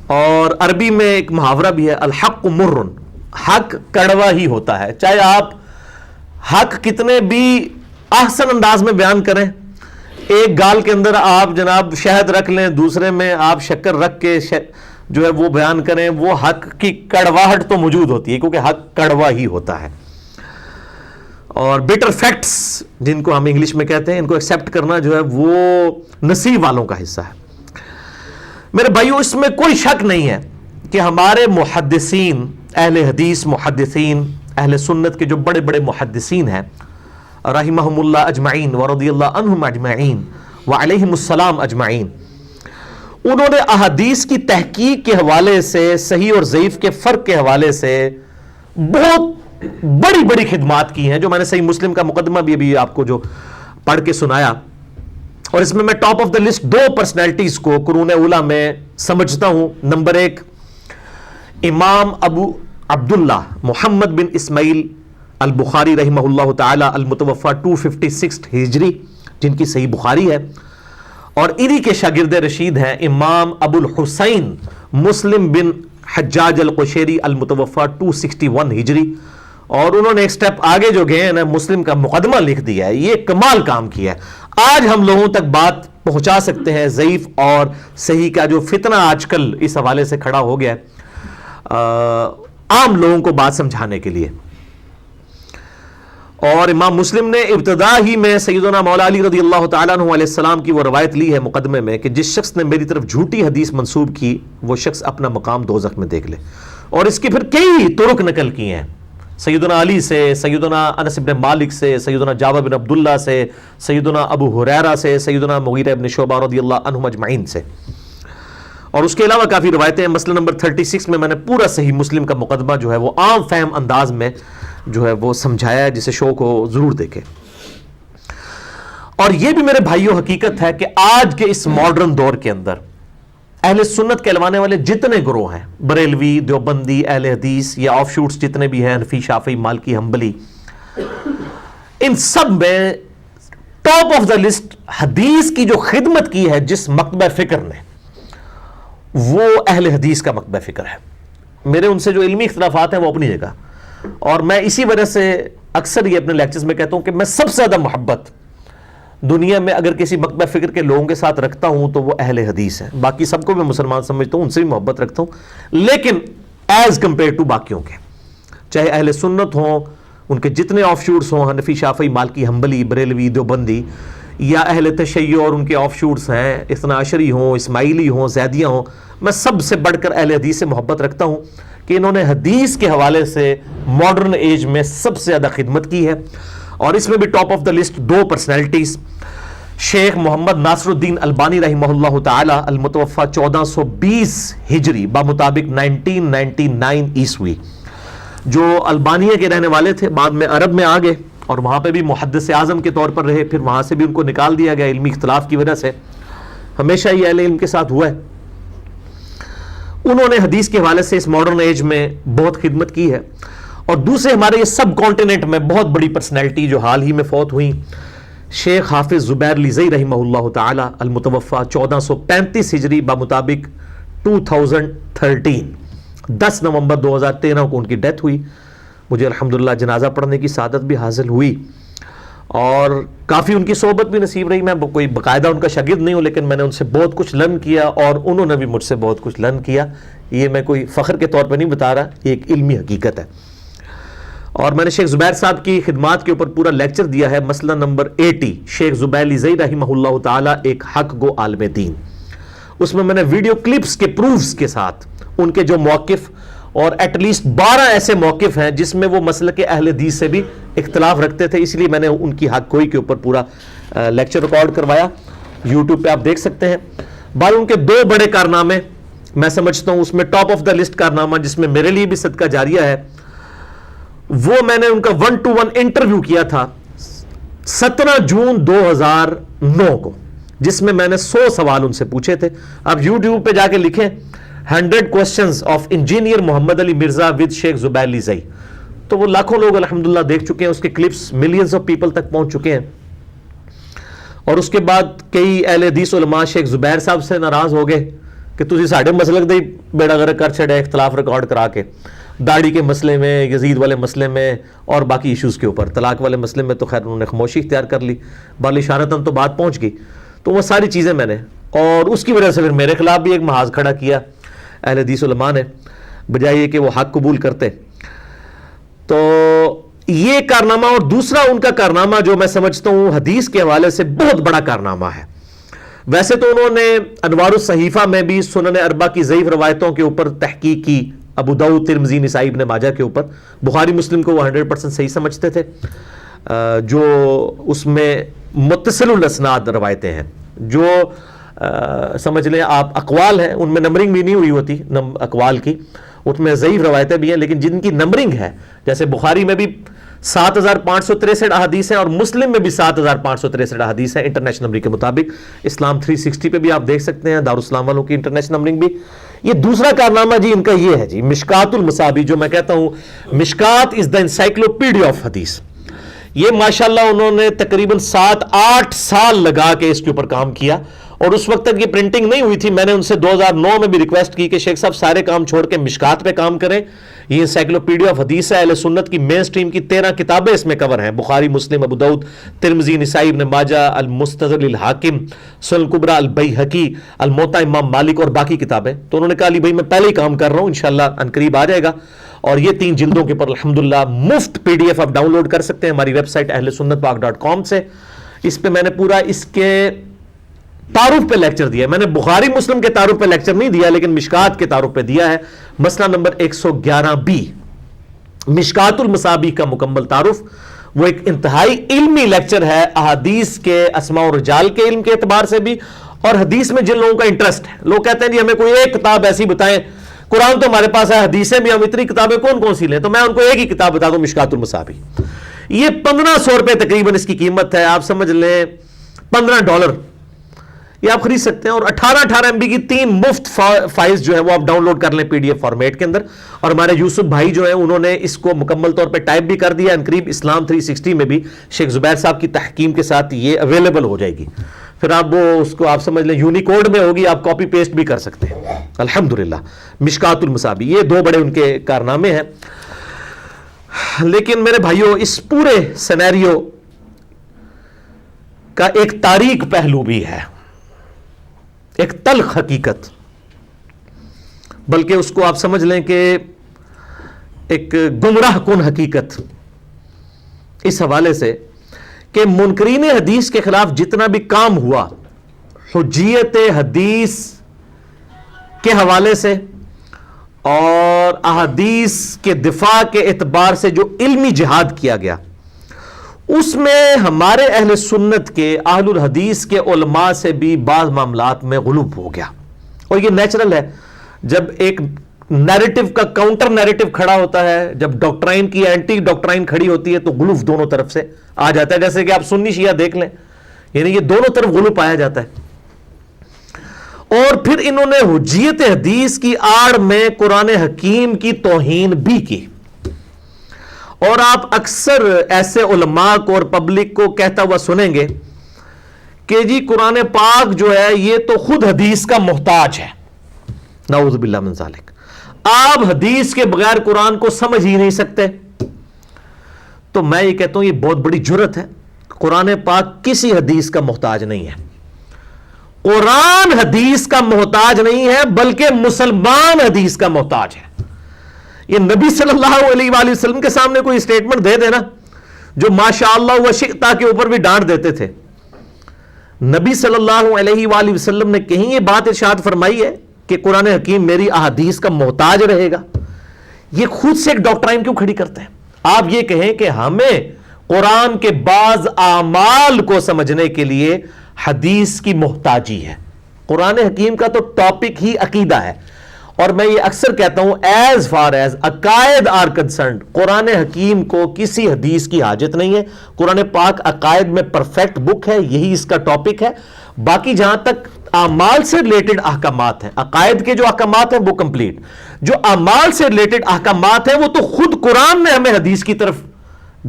اور عربی میں ایک محاورہ بھی ہے الحق مر، حق کڑوا ہی ہوتا ہے. چاہے آپ حق کتنے بھی احسن انداز میں بیان کریں، ایک گال کے اندر آپ جناب شہد رکھ لیں، دوسرے میں آپ شکر رکھ کے جو ہے وہ بیان کریں، وہ حق کی کڑواہٹ تو موجود ہوتی ہے، کیونکہ حق کڑوا ہی ہوتا ہے. اور بیٹر فیکٹس جن کو ہم انگلش میں کہتے ہیں، ان کو ایکسیپٹ کرنا جو ہے وہ نصیب والوں کا حصہ ہے. میرے بھائیو اس میں کوئی شک نہیں ہے کہ ہمارے محدثین، اہل حدیث محدثین اہل سنت کے جو بڑے بڑے محدثین ہیں رحمہم اللہ اجمعین ورضی اللہ عنہم اجمعین وعلیہم السلام اجمعین، انہوں نے احادیث کی تحقیق کے حوالے سے، صحیح اور ضعیف کے فرق کے حوالے سے بہت بڑی بڑی خدمات کی ہیں، جو میں نے صحیح مسلم کا مقدمہ بھی ابھی آپ کو جو پڑھ کے سنایا، اور اس میں ٹاپ آف دا لسٹ دو پرسنالٹیز کو قرون اولیٰ میں سمجھتا ہوں۔ نمبر ایک امام ابو عبداللہ محمد بن اسماعیل البخاری رحمہ اللہ تعالی المتوفى 256 ہجری، جن کی صحیح بخاری ہے، اور انہی کے شاگرد رشید ہیں امام ابو الحسین مسلم بن حجاج القشیری المتوفى 261 ہجری، اور انہوں نے ایک سٹیپ آگے جو گئے ہیں نا، مسلم کا مقدمہ لکھ دیا ہے، یہ کمال کام کیا ہے۔ آج ہم لوگوں تک بات پہنچا سکتے ہیں ضعیف اور صحیح کا جو فتنہ آج کل اس حوالے سے کھڑا ہو گیا ہے، عام لوگوں کو بات سمجھانے کے لیے۔ اور امام مسلم نے ابتدا ہی میں سیدنا مولا علی رضی اللہ تعالیٰ عنہ علیہ السلام کی وہ روایت لی ہے مقدمے میں کہ جس شخص نے میری طرف جھوٹی حدیث منسوب کی وہ شخص اپنا مقام دوزخ میں دیکھ لے، اور اس کی پھر کئی طرق نقل کی ہیں، سیدنا علی سے، سیدنا انس بن مالک سے، سیدنا جابر بن عبداللہ سے، سیدنا ابو ہریرہ سے، سیدنا مغیرہ بن شعبہ رضی اللہ عنہم اجمعین سے، اور اس کے علاوہ کافی روایتیں ہیں۔ مسئلہ نمبر 36 میں نے پورا صحیح مسلم کا مقدمہ جو ہے وہ عام فہم انداز میں جو ہے وہ سمجھایا ہے، جسے شوق ہو ضرور دیکھیں۔ اور یہ بھی میرے بھائیوں حقیقت ہے کہ آج کے اس ماڈرن دور کے اندر اہل سنت کہلوانے والے جتنے گروہ ہیں، بریلوی، دیوبندی، اہل حدیث یا آف شوٹس جتنے بھی ہیں، حنفی، شافعی، مالکی، حنبلی، ان سب میں ٹاپ آف دا لسٹ حدیث کی جو خدمت کی ہے جس مکتبہ فکر نے، وہ اہل حدیث کا مکتبہ فکر ہے۔ میرے ان سے جو علمی اختلافات ہیں وہ اپنی جگہ، اور میں اسی وجہ سے اکثر یہ اپنے لیکچرز میں کہتا ہوں کہ میں سب سے زیادہ محبت دنیا میں اگر کسی مکتبہ فکر کے لوگوں کے ساتھ رکھتا ہوں تو وہ اہل حدیث ہیں۔ باقی سب کو میں مسلمان سمجھتا ہوں، ان سے بھی محبت رکھتا ہوں، لیکن ایز کمپیئر ٹو باقیوں کے، چاہے اہل سنت ہوں، ان کے جتنے آف شوٹس ہوں، حنفی، شافعی، مالکی، حنبلی، بریلوی، دیوبندی، یا اہل تشیع اور ان کے آف شوٹس ہیں، اثنا عشری ہوں، اسماعیلی ہوں، زیدیہ ہوں، میں سب سے بڑھ کر اہل حدیث سے محبت رکھتا ہوں کہ انہوں نے حدیث کے حوالے سے ماڈرن ایج میں سب سے زیادہ خدمت کی ہے۔ اور اس میں بھی ٹاپ آف دا لسٹ دو پرسنالٹیز، شیخ محمد ناصر الدین البانی رحمہ اللہ تعالی المتوفى 1420 ہجری بمطابق 1999 عیسوی، جو البانیہ کے رہنے والے تھے، بعد میں عرب میں آ گئے اور وہاں پہ بھی محدث اعظم کے طور پر رہے، پھر وہاں سے بھی ان کو نکال دیا گیا علمی اختلاف کی وجہ سے، ہمیشہ یہ اہل علم کے ساتھ ہوا ہے۔ انہوں نے حدیث کے حوالے سے اس ماڈرن ایج میں بہت خدمت کی ہے۔ اور دوسرے ہمارے یہ سب کانٹیننٹ میں بہت بڑی پرسنالٹی جو حال ہی میں فوت ہوئی، شیخ حافظ زبیر لیزئی رحمہ اللہ تعالی المتوفى 1435 ہجری بمطابق 2013، 10 نومبر 2013 کو ان کی ڈیتھ ہوئی۔ مجھے الحمدللہ جنازہ پڑھنے کی سعادت بھی حاصل ہوئی، اور کافی ان کی صحبت بھی نصیب رہی۔ میں کوئی باقاعدہ ان کا شاگرد نہیں ہوں، لیکن میں نے ان سے بہت کچھ لرن کیا، اور انہوں نے بھی مجھ سے بہت کچھ لرن کیا۔ یہ میں کوئی فخر کے طور پہ نہیں بتا رہا، یہ ایک علمی حقیقت ہے۔ اور میں نے شیخ زبیر صاحب کی خدمات کے اوپر پورا لیکچر دیا ہے، مسئلہ نمبر 80، شیخ زبیر لیزئی رحمہ اللہ تعالی ایک حق گو عالم دین۔ اس میں نے ویڈیو کلپس کے پروفز کے ساتھ ان کے جو موقف، اور ایٹ لیسٹ 12 ایسے موقف ہیں جس میں وہ مسلک اہل حدیث سے بھی اختلاف رکھتے تھے، اس لیے میں نے ان کی حق گوئی کے اوپر پورا لیکچر ریکارڈ کروایا، یوٹیوب پہ آپ دیکھ سکتے ہیں۔ بال ان کے دو بڑے کارنامے میں سمجھتا ہوں، اس میں ٹاپ آف دا لسٹ کارنامہ جس میں میرے لیے بھی صدقہ جاریہ ہے، وہ میں نے ان کا 1-to-1 انٹرویو کیا تھا 17 جون 2009 کو، جس میں نے 100 سوال ان سے پوچھے تھے۔ آپ یوٹیوب پہ جا کے لکھیں 100 questions of engineer Muhammad Ali Mirza with شیخ زبیر لیزئی، تو وہ لاکھوں لوگ الحمدللہ دیکھ چکے ہیں، اس کے کلپس ملینز آف پیپل تک پہنچ چکے ہیں۔ اور اس کے بعد کئی اہل حدیث علماء شیخ زبیر صاحب سے ناراض ہو گئے کہ تسی ساڈے مسلک دے بیڑا غرق کر چھڑے، اختلاف ریکارڈ کرا کے، داڑھی کے مسئلے میں، یزید والے مسئلے میں، اور باقی ایشوز کے اوپر، طلاق والے مسئلے میں تو خیر انہوں نے خاموشی اختیار کر لی، بال اشارتاً تو بات پہنچ گئی۔ تو وہ ساری چیزیں میں نے، اور اس کی وجہ سے پھر میرے خلاف بھی ایک محاذ کھڑا کیا اہل حدیث علماء نے، بجائے یہ کہ وہ حق قبول کرتے۔ تو یہ کارنامہ، اور دوسرا ان کا کارنامہ جو میں سمجھتا ہوں حدیث کے حوالے سے بہت بڑا کارنامہ ہے۔ ویسے تو انہوں نے انوار الصحیفہ میں بھی سنن اربع کی ضعیف روایتوں کے اوپر تحقیق کی، ابو داؤد ترمذی نسائی ابن ماجہ کے اوپر. بخاری مسلم کو وہ 100% صحیح سمجھتے تھے, جو اس میں متصل الاسناد روایتیں ہیں, جو سمجھ لیں آپ اقوال ہیں, ان میں نمبرنگ بھی نہیں ہوئی ہوتی اقوال کی, اس میں ضعیف روایتیں بھی ہیں, لیکن جن کی نمبرنگ ہے, جیسے بخاری میں بھی 7563 احادیث ہیں اور مسلم میں بھی 7563 احادیث ہیں انٹرنیشنل نمبرنگ کے مطابق. اسلام 360 پہ بھی آپ دیکھ سکتے ہیں, دارالاسلام والوں کی انٹرنیشنل نمبرنگ بھی. یہ دوسرا کارنامہ جی ان کا یہ ہے جی, مشکات المصابیح, جو میں کہتا ہوں مشکات از دا انسائکلوپیڈیا آف حدیث. یہ ماشاءاللہ انہوں نے تقریباً 7-8 سال لگا کے اس کے اوپر کام کیا, اور اس وقت تک یہ پرنٹنگ نہیں ہوئی تھی. میں نے ان سے 2009 میں بھی ریکویسٹ کی کہ شیخ صاحب سارے کام چھوڑ کے مشکات پہ کام کریں. یہ انسائکلوپیڈیا آف حدیث ہے, اہل سنت کی مین سٹریم کی 13 کتابیں اس میں کور ہیں, بخاری, مسلم, ابو داؤد, ترمذی, نسائی ابن ماجہ, المستدرک للحاکم, سنن الکبریٰ, البیہقی, الموطا امام مالک اور باقی کتابیں. تو انہوں نے کہا علی بھائی میں پہلے ہی کام کر رہا ہوں, انشاءاللہ عنقریب آ جائے گا. اور یہ 3 جلدوں کے پر الحمدللہ مفت PDF آپ ڈاؤن لوڈ کر سکتے ہیں ہماری ویب سائٹ ahlsunnatpak.com سے. اس پہ میں نے پورا اس کے تعارف پہ لیکچر دیا ہے. میں نے بخاری مسلم کے تعارف پہ لیکچر نہیں دیا, لیکن مشکات کے تعارف پہ دیا ہے. مسئلہ نمبر 111B, مشکات المصابیح کا مکمل تعارف. وہ ایک انتہائی علمی لیکچر ہے, احادیث کے اسماء و رجال کے علم کے اعتبار سے بھی, اور حدیث میں جن لوگوں کا انٹرسٹ ہے. لوگ کہتے ہیں جی ہمیں کوئی ایک کتاب ایسی بتائیں, قرآن تو ہمارے پاس ہے, حدیثیں بھی, ہم اتنی کتابیں کون کون سی لیں. تو میں ان کو ایک ہی کتاب بتا دوں, مشکات المصابیح. یہ 1500 روپے تقریباً اس کی قیمت ہے, آپ سمجھ لیں $15. یہ آپ خرید سکتے ہیں, اور 18 MB کی 3 مفت فائلز جو ہے وہ آپ ڈاؤن لوڈ کر لیں PDF فارمیٹ کے اندر. اور ہمارے یوسف بھائی جو ہیں انہوں نے اس کو مکمل طور پہ ٹائپ بھی کر دیا. عنقریب اسلام 360 میں بھی شیخ زبیر صاحب کی تحکیم کے ساتھ یہ اویلیبل ہو جائے گی. پھر آپ وہ اس کو آپ سمجھ لیں یونیکوڈ میں ہوگی, آپ کاپی پیسٹ بھی کر سکتے ہیں الحمدللہ. مشکات المصابیح, یہ 2 بڑے ان کے کارنامے ہیں. لیکن میرے بھائیوں اس پورے سینیریو کا ایک تاریک پہلو بھی ہے, ایک تلخ حقیقت, بلکہ اس کو آپ سمجھ لیں کہ ایک گمراہ کن حقیقت, اس حوالے سے کہ منکرین حدیث کے خلاف جتنا بھی کام ہوا حجیت حدیث کے حوالے سے اور احادیث کے دفاع کے اعتبار سے جو علمی جہاد کیا گیا, اس میں ہمارے اہل سنت کے اہل الحدیث کے علماء سے بھی بعض معاملات میں غلوب ہو گیا. اور یہ نیچرل ہے, جب ایک نیریٹو کا کاؤنٹر نیریٹو کھڑا ہوتا ہے, جب ڈاکٹرائن کی اینٹی ڈاکٹرائن کھڑی ہوتی ہے تو غلوب دونوں طرف سے آ جاتا ہے. جیسے کہ آپ سنی شیعہ دیکھ لیں, یعنی یہ دونوں طرف غلوب پایا جاتا ہے. اور پھر انہوں نے حجیت حدیث کی آڑ میں قرآن حکیم کی توہین بھی کی. اور آپ اکثر ایسے علماء کو اور پبلک کو کہتا ہوا سنیں گے کہ جی قرآن پاک جو ہے یہ تو خود حدیث کا محتاج ہے. نعوذ باللہ من ذالک, آپ حدیث کے بغیر قرآن کو سمجھ ہی نہیں سکتے. تو میں یہ کہتا ہوں یہ بہت بڑی جرت ہے. قرآن پاک کسی حدیث کا محتاج نہیں ہے. قرآن حدیث کا محتاج نہیں ہے, بلکہ مسلمان حدیث کا محتاج ہے. یہ نبی صلی اللہ علیہ وآلہ وسلم کے سامنے کوئی اسٹیٹمنٹ دے دینا, جو ماشاءاللہ و شئتا کے اوپر بھی ڈانٹ دیتے تھے. نبی صلی اللہ علیہ وآلہ وسلم نے کہیں یہ بات ارشاد فرمائی ہے کہ قرآن حکیم میری احادیث کا محتاج رہے گا؟ یہ خود سے ایک ڈاکٹرائن کیوں کھڑی کرتے ہیں؟ آپ یہ کہیں کہ ہمیں قرآن کے بعض اعمال کو سمجھنے کے لیے حدیث کی محتاجی ہے. قرآن حکیم کا تو ٹاپک ہی عقیدہ ہے, اور میں یہ اکثر کہتا ہوں ایز فار ایز عقائد آر کنسرنڈ, قرآن حکیم کو کسی حدیث کی حاجت نہیں ہے. قرآن پاک عقائد میں پرفیکٹ بک ہے, یہی اس کا ٹاپک ہے. باقی جہاں تک اعمال سے ریلیٹڈ احکامات ہیں, عقائد کے جو احکامات ہیں وہ کمپلیٹ, جو اعمال سے ریلیٹڈ احکامات ہیں وہ تو خود قرآن نے ہمیں حدیث کی طرف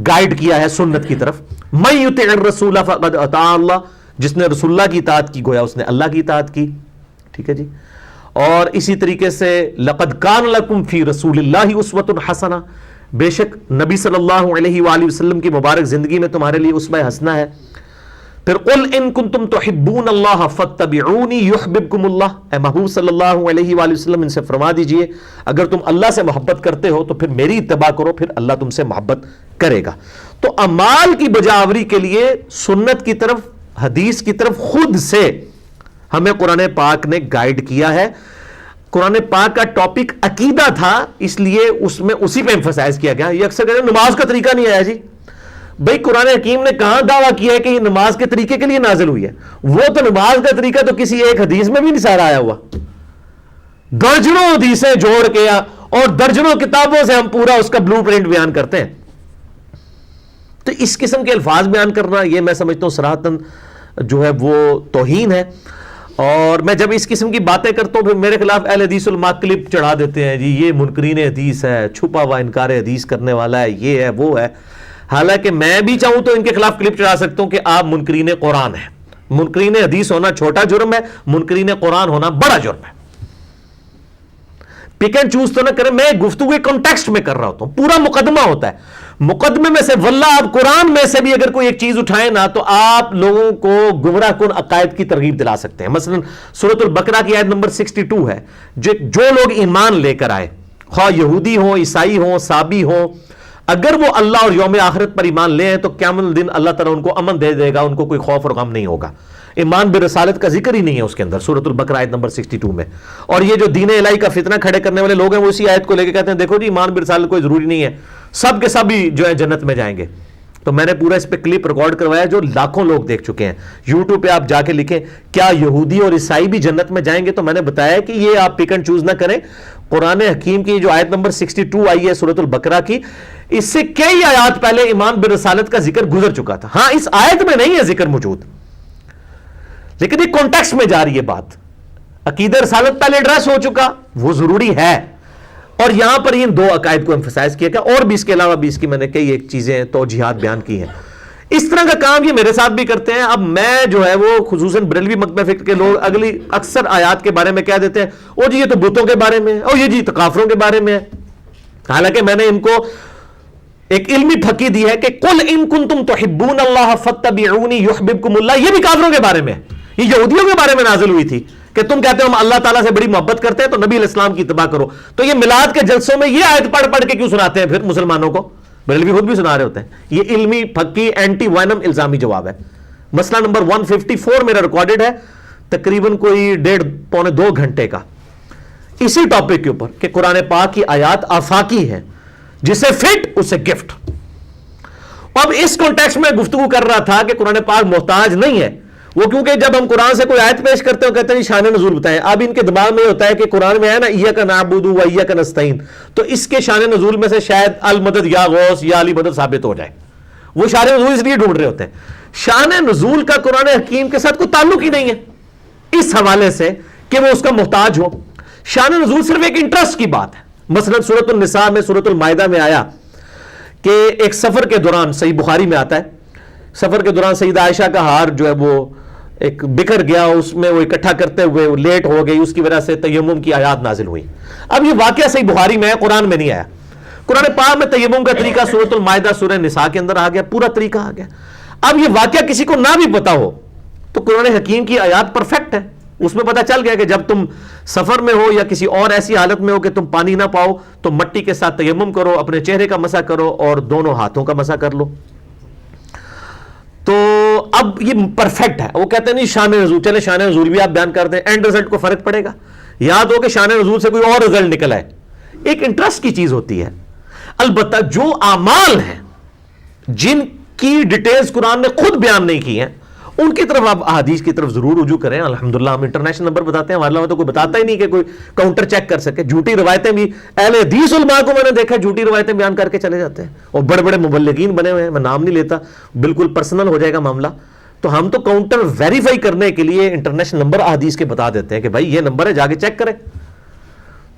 گائیڈ کیا ہے, سنت کی طرف. من یطع الرسول فقد اطاع اللہ, جس نے رسول اللہ کی اطاعت کی گویا اس نے اللہ کی اطاعت کی. ٹھیک ہے جی. اور اسی طریقے سے لقد کان لکم فی رسول اللہ اسوۃ حسنہ, بے شک نبی صلی اللہ علیہ وآلہ وسلم کی مبارک زندگی میں تمہارے لیے اسوہ حسنہ ہے. پھر قل ان کنتم تحبون اللہ فاتبعونی یحببکم اللہ, اے محبوب صلی اللہ علیہ وآلہ وسلم ان سے فرما دیجئے اگر تم اللہ سے محبت کرتے ہو تو پھر میری اتباع کرو, پھر اللہ تم سے محبت کرے گا. تو اعمال کی بجاوری کے لیے سنت کی طرف, حدیث کی طرف خود سے ہمیں قرآن پاک نے گائیڈ کیا ہے. قرآن پاک کا ٹاپک عقیدہ تھا، اس لیے اس میں اسی پہ ایمفسائز کیا گیا. یہ اکثر کہتے ہیں نماز کا طریقہ نہیں آیا جی. بھائی قرآن حکیم نے کہاں دعویٰ کیا ہے کہ یہ نماز کے طریقے کے لیے نازل ہوئی ہے؟ وہ تو نماز کا طریقہ تو کسی ایک حدیث میں بھی نہیں سارا آیا ہوا. درجنوں حدیثیں جوڑ کے اور درجنوں کتابوں سے ہم پورا اس کا بلو پرنٹ بیان کرتے ہیں. تو اس قسم کے الفاظ بیان کرنا یہ میں سمجھتا ہوں صراحتاً جو ہے وہ توہین ہے. اور میں جب اس قسم کی باتیں کرتا ہوں پھر میرے خلاف اہل حدیث علماء کلپ چڑھا دیتے ہیں، جی یہ منکرین حدیث ہے، چھپا ہوا انکار حدیث کرنے والا ہے، یہ ہے وہ ہے. حالانکہ میں بھی چاہوں تو ان کے خلاف کلپ چڑھا سکتا ہوں کہ آپ منکرین قرآن ہیں. منکرین حدیث ہونا چھوٹا جرم ہے، منکرین قرآن ہونا بڑا جرم ہے. پک اینڈ چوز تو نہ کریں. میں گفتگو کانٹیکسٹ میں کر رہا ہوتا ہوں، پورا مقدمہ ہوتا ہے. مقدمے میں سے واللہ آپ قرآن میں سے بھی اگر کوئی ایک چیز اٹھائیں نا تو آپ لوگوں کو گمراہ کن عقائد کی ترغیب دلا سکتے ہیں. مثلا سورۃ البقرہ کی آیت نمبر 62 ہے، جو لوگ ایمان لے کر آئے، خواہ یہودی ہوں، عیسائی ہوں، صابی ہوں، اگر وہ اللہ اور یوم آخرت پر ایمان لے ہیں تو قیامت الدین اللہ تعالیٰ ان کو امن دے دے گا، ان کو کوئی خوف اور غم نہیں ہوگا. ایمان برسالت کا ذکر ہی نہیں ہے اس کے اندر سورۃ البقرہ آیت نمبر 62 میں. اور یہ جو دین الہی کا فتنہ کھڑے کرنے والے لوگ ہیں وہ اسی آیت کو لے کے کہتے ہیں دیکھو جی ایمان برسالت کوئی ضروری نہیں ہے، سب کے سب ہی جو ہے جنت میں جائیں گے. تو میں نے پورا اس پہ کلپ ریکارڈ کروایا جو لاکھوں لوگ دیکھ چکے ہیں. یوٹیوب پہ آپ جا کے لکھیں کیا یہودی اور عیسائی بھی جنت میں جائیں گے، تو میں نے بتایا کہ یہ آپ پک اینڈ چوز نہ کریں. قرآن حکیم کی جو آیت نمبر 62 آئی ہے سورۃ البقرہ کی، اس سے کئی آیات پہلے ایمان برسالت کا ذکر گزر چکا تھا. ہاں اس آیت میں نہیں ہے ذکر موجود، لیکن یہ کانٹیکسٹ میں جا رہی ہے بات. عقیدہ رسالت پہلے ایڈریس ہو چکا، وہ ضروری ہے. اور یہاں پر ان دو عقائد کو ایمفسائز کیا گیا. اور بھی اس کے علاوہ بھی اس کی میں نے کئی ایک چیزیں توجیہات بیان کی ہیں. اس طرح کا کام یہ میرے ساتھ بھی کرتے ہیں. اب میں جو ہے وہ خصوصاً بریلوی مکتبہ فکر کے لوگ اگلی اکثر آیات کے بارے میں کہہ دیتے ہیں او جی یہ تو بتوں کے بارے میں ہے، او یہ جی تو کافروں کے بارے میں ہے. حالانکہ میں نے ان کو ایک علمی پھکی دی ہے کہ قل ان کنتم تحبون اللہ فاتبعونی یحببکم اللہ، یہ بھی کافروں کے بارے میں ہے. یہ یہودیوں کے بارے میں نازل ہوئی تھی کہ تم کہتے ہو ہم اللہ تعالیٰ سے بڑی محبت کرتے ہیں تو نبی علیہ السلام کی اتباع کرو. تو یہ میلاد کے جلسوں میں یہ آیت پڑھ پڑھ کے کیوں سناتے ہیں پھر مسلمانوں کو؟ بریلوی خود بھی سنا رہے ہوتے ہیں. یہ علمی پھکی اینٹی وائنم الزامی جواب ہے. مسئلہ نمبر 154 میرا ریکارڈڈ ہے، تقریباً کوئی 1.5-2 گھنٹے کا، اسی ٹاپک کے اوپر کہ قرآن پاک کی آیات آفاقی ہیں، جسے فٹ اسے گفٹ. اب اس کانٹیکسٹ میں گفتگو کر رہا تھا کہ قرآن پاک محتاج نہیں ہے. وہ کیونکہ جب ہم قرآن سے کوئی آیت پیش کرتے ہیں کہتے ہیں شان نزول بتائیں. اب ان کے دماغ میں ہوتا ہے کہ قرآن میں ہے نا ایاک نعبد و ایاک نستعین، تو اس کے شان نزول میں سے شاید المدد یا غوث یا علی مدد ثابت ہو جائے. وہ شان نزول اس لیے ڈھونڈ رہے ہوتے ہیں. شان نزول کا قرآن حکیم کے ساتھ کوئی تعلق ہی نہیں ہے اس حوالے سے کہ وہ اس کا محتاج ہو. شان نزول صرف ایک انٹرسٹ کی بات ہے. مثلا سورۃ النساء میں، سورۃ المائدہ میں آیا کہ ایک سفر کے دوران، صحیح بخاری میں آتا ہے، سفر کے دوران سیدہ عائشہ کا ہار جو ہے وہ ایک بکھر گیا، اس میں وہ اکٹھا کرتے ہوئے وہ لیٹ ہو گئی، اس کی وجہ سے تیمم کی آیات نازل ہوئی. اب یہ واقعہ صحیح بخاری میں ہے، قرآن میں نہیں آیا. قرآن پاک میں تیمم کا طریقہ سورۃ المائدہ سورہ نساء کے اندر آ گیا، پورا طریقہ آ گیا. اب یہ واقعہ کسی کو نہ بھی پتا ہو تو قرآن حکیم کی آیات پرفیکٹ ہے. اس میں پتہ چل گیا کہ جب تم سفر میں ہو یا کسی اور ایسی حالت میں ہو کہ تم پانی نہ پاؤ تو مٹی کے ساتھ تیمم کرو، اپنے چہرے کا مسح کرو اور دونوں ہاتھوں کا مسح کر لو. تو اب یہ پرفیکٹ ہے. وہ کہتے ہیں نہیں شان نزول، چلے شان نزول بھی آپ بیان کر دیں، اینڈ رزلٹ کو فرق پڑے گا. یاد ہو کہ شان نزول سے کوئی اور رزلٹ نکلا ہے. ایک انٹرسٹ کی چیز ہوتی ہے. البتہ جو اعمال ہیں جن کی ڈیٹیلز قرآن نے خود بیان نہیں کی ہیں ان کی طرف آپ احادیث کی طرف ضرور رجوع کریں. الحمدللہ ہم انٹرنیشنل نمبر بتاتے ہیں، ہمارے علاوہ تو کوئی بتاتا ہی نہیں کہ کوئی کاؤنٹر چیک کر سکے. جھوٹی روایتیں بھی اہل حدیث علماء کو میں نے دیکھا جھوٹی روایتیں بیان کر کے چلے جاتے ہیں اور بڑے بڑے مبلغین بنے ہوئے ہیں. میں نام نہیں لیتا، بالکل پرسنل ہو جائے گا معاملہ. تو ہم تو کاؤنٹر ویریفائی کرنے کے لیے انٹرنیشنل نمبر احادیث کے بتا دیتے ہیں کہ بھائی یہ نمبر ہے، جا کے چیک کریں.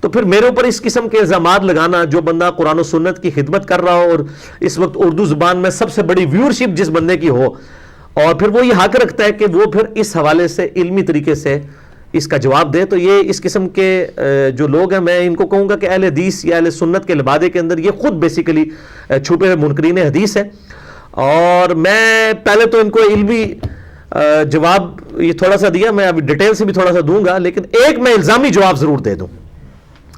تو پھر میرے اوپر اس قسم کے الزامات لگانا، جو بندہ قرآن و سنت کی خدمت کر رہا ہو اور اس وقت اردو زبان میں سب سے بڑی ویورشپ جس بندے کی ہو، اور پھر وہ یہ حق رکھتا ہے کہ وہ پھر اس حوالے سے علمی طریقے سے اس کا جواب دے، تو یہ اس قسم کے جو لوگ ہیں میں ان کو کہوں گا کہ اہل حدیث یا اہل سنت کے لبادے کے اندر یہ خود بیسیکلی چھپے ہوئے منکرین حدیث ہیں. اور میں پہلے تو ان کو علمی جواب یہ تھوڑا سا دیا، میں ابھی ڈیٹیل سے بھی تھوڑا سا دوں گا، لیکن ایک میں الزامی جواب ضرور دے دوں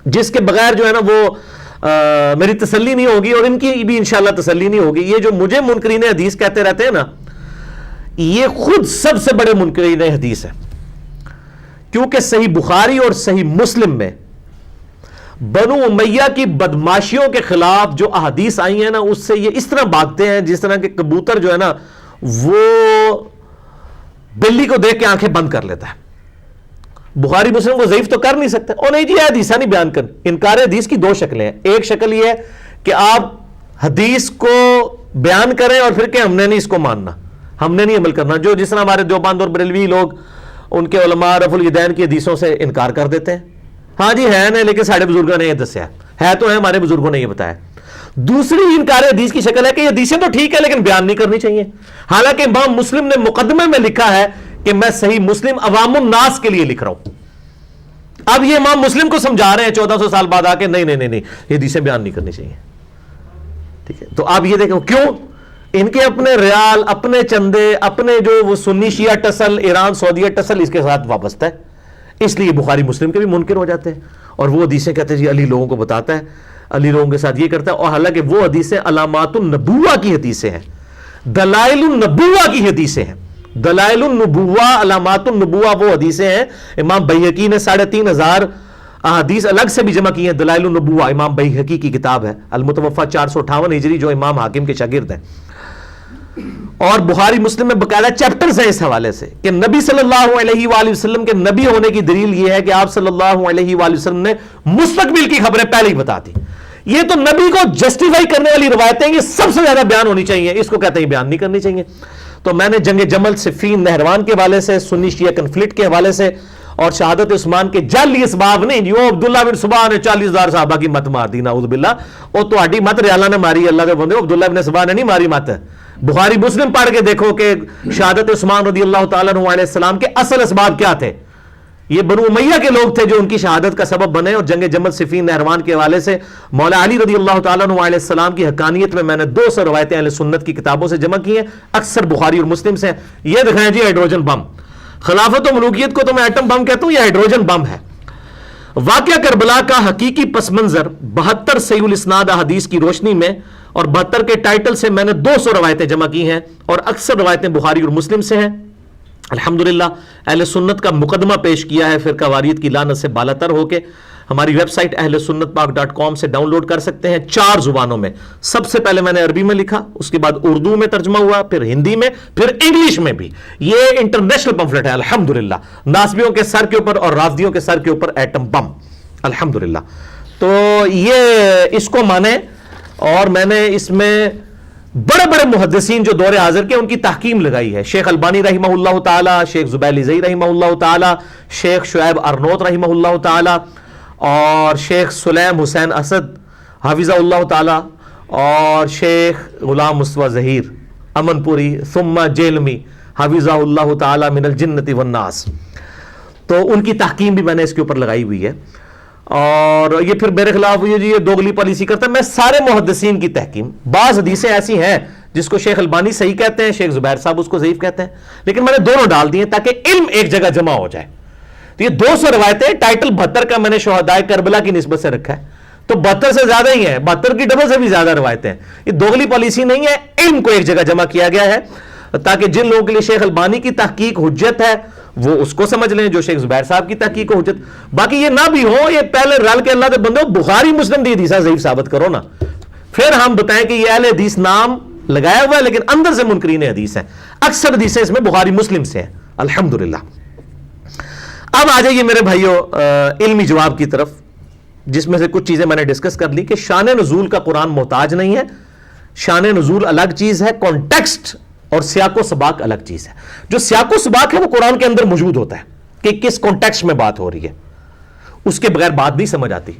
جس کے بغیر جو ہے نا وہ میری تسلی نہیں ہوگی اور ان کی بھی انشاءاللہ تسلی نہیں ہوگی. یہ جو مجھے منکرین حدیث کہتے رہتے ہیں نا، یہ خود سب سے بڑے منکرین حدیث ہیں، کیونکہ صحیح بخاری اور صحیح مسلم میں بنو امیہ کی بدماشیوں کے خلاف جو احادیث آئی ہیں نا، اس سے یہ اس طرح بھاگتے ہیں جس طرح کہ کبوتر جو ہے نا وہ بلی کو دیکھ کے آنکھیں بند کر لیتا ہے. بخاری مسلم کو ضعیف تو کر نہیں سکتے. اور نہیں جی یہ حدیث نہیں بیان کر. انکار حدیث کی دو شکلیں ہیں. ایک شکل یہ ہے کہ آپ حدیث کو بیان کریں اور پھر کہ ہم نے نہیں اس کو ماننا، ہم نے نہیں عمل کرنا. جو جس طرح ہمارے دیوبند اور بریلوی لوگ ان کے علماء رفع الیدین کی حدیثوں سے انکار کر دیتے ہیں. ہاں جی ہے نہیں، لیکن سارے بزرگوں نے یہ دسیا ہے تو ہے، ہمارے بزرگوں نے یہ بتایا. دوسری انکار حدیث کی شکل ہے کہ یہ حدیثیں تو ٹھیک ہے لیکن بیان نہیں کرنی چاہیے. حالانکہ امام مسلم نے مقدمے میں لکھا ہے کہ میں صحیح مسلم عوام الناس کے لیے لکھ رہا ہوں. اب یہ امام مسلم کو سمجھا رہے ہیں 1400 سال بعد آ کے نہیں نہیں نہیں یہ حدیثیں بیان نہیں کرنی چاہیے. ٹھیک ہے، تو آپ یہ دیکھیں کیوں ان کے اپنے ریال، اپنے چندے، اپنے جو وہ سنی شیعہ ٹسل، ایران سعودیہ ٹسل اس کے ساتھ وابستہ ہے، اس لیے بخاری مسلم کے بھی منکر ہو جاتے ہیں. اور وہ حدیثیں کہتے ہیں جی علی لوگوں کو بتاتا ہے، علی لوگوں کے ساتھ یہ کرتا ہے. اور حالانکہ وہ حدیثیں علامات النبوہ کی حدیثیں ہیں، دلائل النبوہ کی حدیثیں ہیں. دلائل النبوہ، علامات النبوہ وہ حدیثیں ہیں. امام بیہقی نے 3500 احادیث الگ سے بھی جمع کی ہیں. دلائل النبوہ امام بیہقی کی کتاب ہے، المتوفہ 458 ہجری، جو امام حاکم کے شاگرد ہیں. اور بخاری مسلم میں باقاعدہ چیپٹرز ہیں اس حوالے سے کہ نبی صلی اللہ علیہ وآلہ وسلم کے نبی ہونے کی دلیل یہ ہے کہ آپ صلی اللہ علیہ وآلہ وسلم نے مستقبل کی خبریں پہلے ہی بتا دی. یہ تو نبی کو جسٹیفائی کرنے والی روایتیں یہ سب سے زیادہ بیان ہونی چاہیے، اس کو کہتے ہیں بیان نہیں کرنی چاہیے. تو میں نے جنگ جمل، صفین، نہروان کے حوالے سے، سنی شیعہ کنفلکٹ کے حوالے سے، اور شہادت عثمان کے جعلی اسباب نہیں جو عبداللہ بن صبا نے 40,000 صحابہ کی مت مار دی، نعوذ باللہ. وہ تو ہڈی مت ریالہ نے ماری، اللہ کے بندے، عبداللہ بن صبا نے نہیں ماری مت. بخاری مسلم پڑھ کے دیکھو کہ شہادت عثمان رضی اللہ تعالیٰ عنہ علیہ السلام کے اصل اسباب کیا تھے. یہ بنو امیہ کے لوگ تھے جو ان کی شہادت کا سبب بنے. اور جنگ جمل، صفین، نہروان کے حوالے سے مولا علی رضی اللہ تعالیٰ عنہ علیہ السلام کی حقانیت میں نے 200 روایتیں اہل سنت کی کتابوں سے جمع کی ہیں، اکثر بخاری اور مسلم سے. یہ دکھائیں جی ہائیڈروجن بم. خلافت و ملوکیت کو تو میں ایٹم بم کہتا ہوں، یہ ہائیڈروجن بم ہے. واقعہ کربلا کا حقیقی پس منظر 72 صحیح الاسناد احادیث کی روشنی میں اور 72 کے ٹائٹل سے میں نے 200 روایتیں جمع کی ہیں، اور اکثر روایتیں بخاری اور مسلم سے ہیں. الحمدللہ اہل سنت کا مقدمہ پیش کیا ہے، فرقہ واریت کی لعنت سے بالاتر ہو کے. ہماری ویب سائٹ اہل سنت پاک.com سے ڈاؤن لوڈ کر سکتے ہیں 4 زبانوں میں. سب سے پہلے میں نے عربی میں لکھا، اس کے بعد اردو میں ترجمہ ہوا، پھر ہندی میں، پھر انگلش میں بھی. یہ انٹرنیشنل پمفلٹ ہے الحمدللہ. ناصبیوں کے سر کے اوپر اور رافضیوں کے سر کے اوپر ایٹم بم الحمدللہ. تو یہ اس کو مانیں. اور میں نے اس میں بڑے بڑے محدثین جو دور حاضر کے ان کی تحکیم لگائی ہے. شیخ البانی رحمہ اللہ تعالی، شیخ زبیل زئی رحمہ اللہ تعالی، شیخ شعیب ارنوت رحمہ اللہ تعالی، اور شیخ سلیم حسین اسد حافظہ اللہ تعالی، اور شیخ غلام مصطفیٰ ظہیر امن پوری ثم جیلمی حافظہ اللہ تعالی من الجنت والناس. تو ان کی تحکیم بھی میں نے اس کے اوپر لگائی ہوئی ہے. اور یہ پھر میرے خلاف یہ دوگلی پالیسی کرتا ہے. میں سارے محدثین کی تحکیم، بعض حدیثیں ایسی ہیں جس کو شیخ البانی صحیح کہتے ہیں، شیخ زبیر صاحب اس کو ضعیف کہتے ہیں، لیکن میں نے دونوں ڈال دیے تاکہ علم ایک جگہ جمع ہو جائے. تو یہ 200 روایتیں، ٹائٹل 72 کا میں نے شہدائے کربلا کی نسبت سے رکھا ہے. تو 72 سے زیادہ ہی ہیں، 72 کی ڈبل سے بھی زیادہ روایتیں ہیں. یہ دوگلی پالیسی نہیں ہے، علم کو ایک جگہ جمع کیا گیا ہے تاکہ جن لوگوں کے لیے شیخ البانی کی تحقیق حجت ہے وہ اس کو سمجھ لیں، جو شیخ زبیر صاحب کی تحقیق کو حجت. باقی یہ نہ بھی ہو، یہ پہلے رل کے اللہ کے بندے بخاری مسلم دی حدیث ضعیف ثابت کرو نا، پھر ہم بتائیں کہ یہ اہل حدیث نام لگایا ہوا ہے لیکن اندر سے منکرین حدیث ہیں. اکثر حدیثیں اس میں بخاری مسلم سے ہیں الحمدللہ. اب آ جائیے میرے بھائیو علمی جواب کی طرف، جس میں سے کچھ چیزیں میں نے ڈسکس کر لی کہ شان نزول کا قرآن محتاج نہیں ہے. شان نزول الگ چیز ہے، کانٹیکسٹ اور سیاق و سباق الگ چیز ہے. جو سیاق و سباق ہے وہ قرآن کے اندر موجود ہوتا ہے کہ کس کانٹیکسٹ میں بات ہو رہی ہے، اس کے بغیر بات نہیں سمجھ آتی.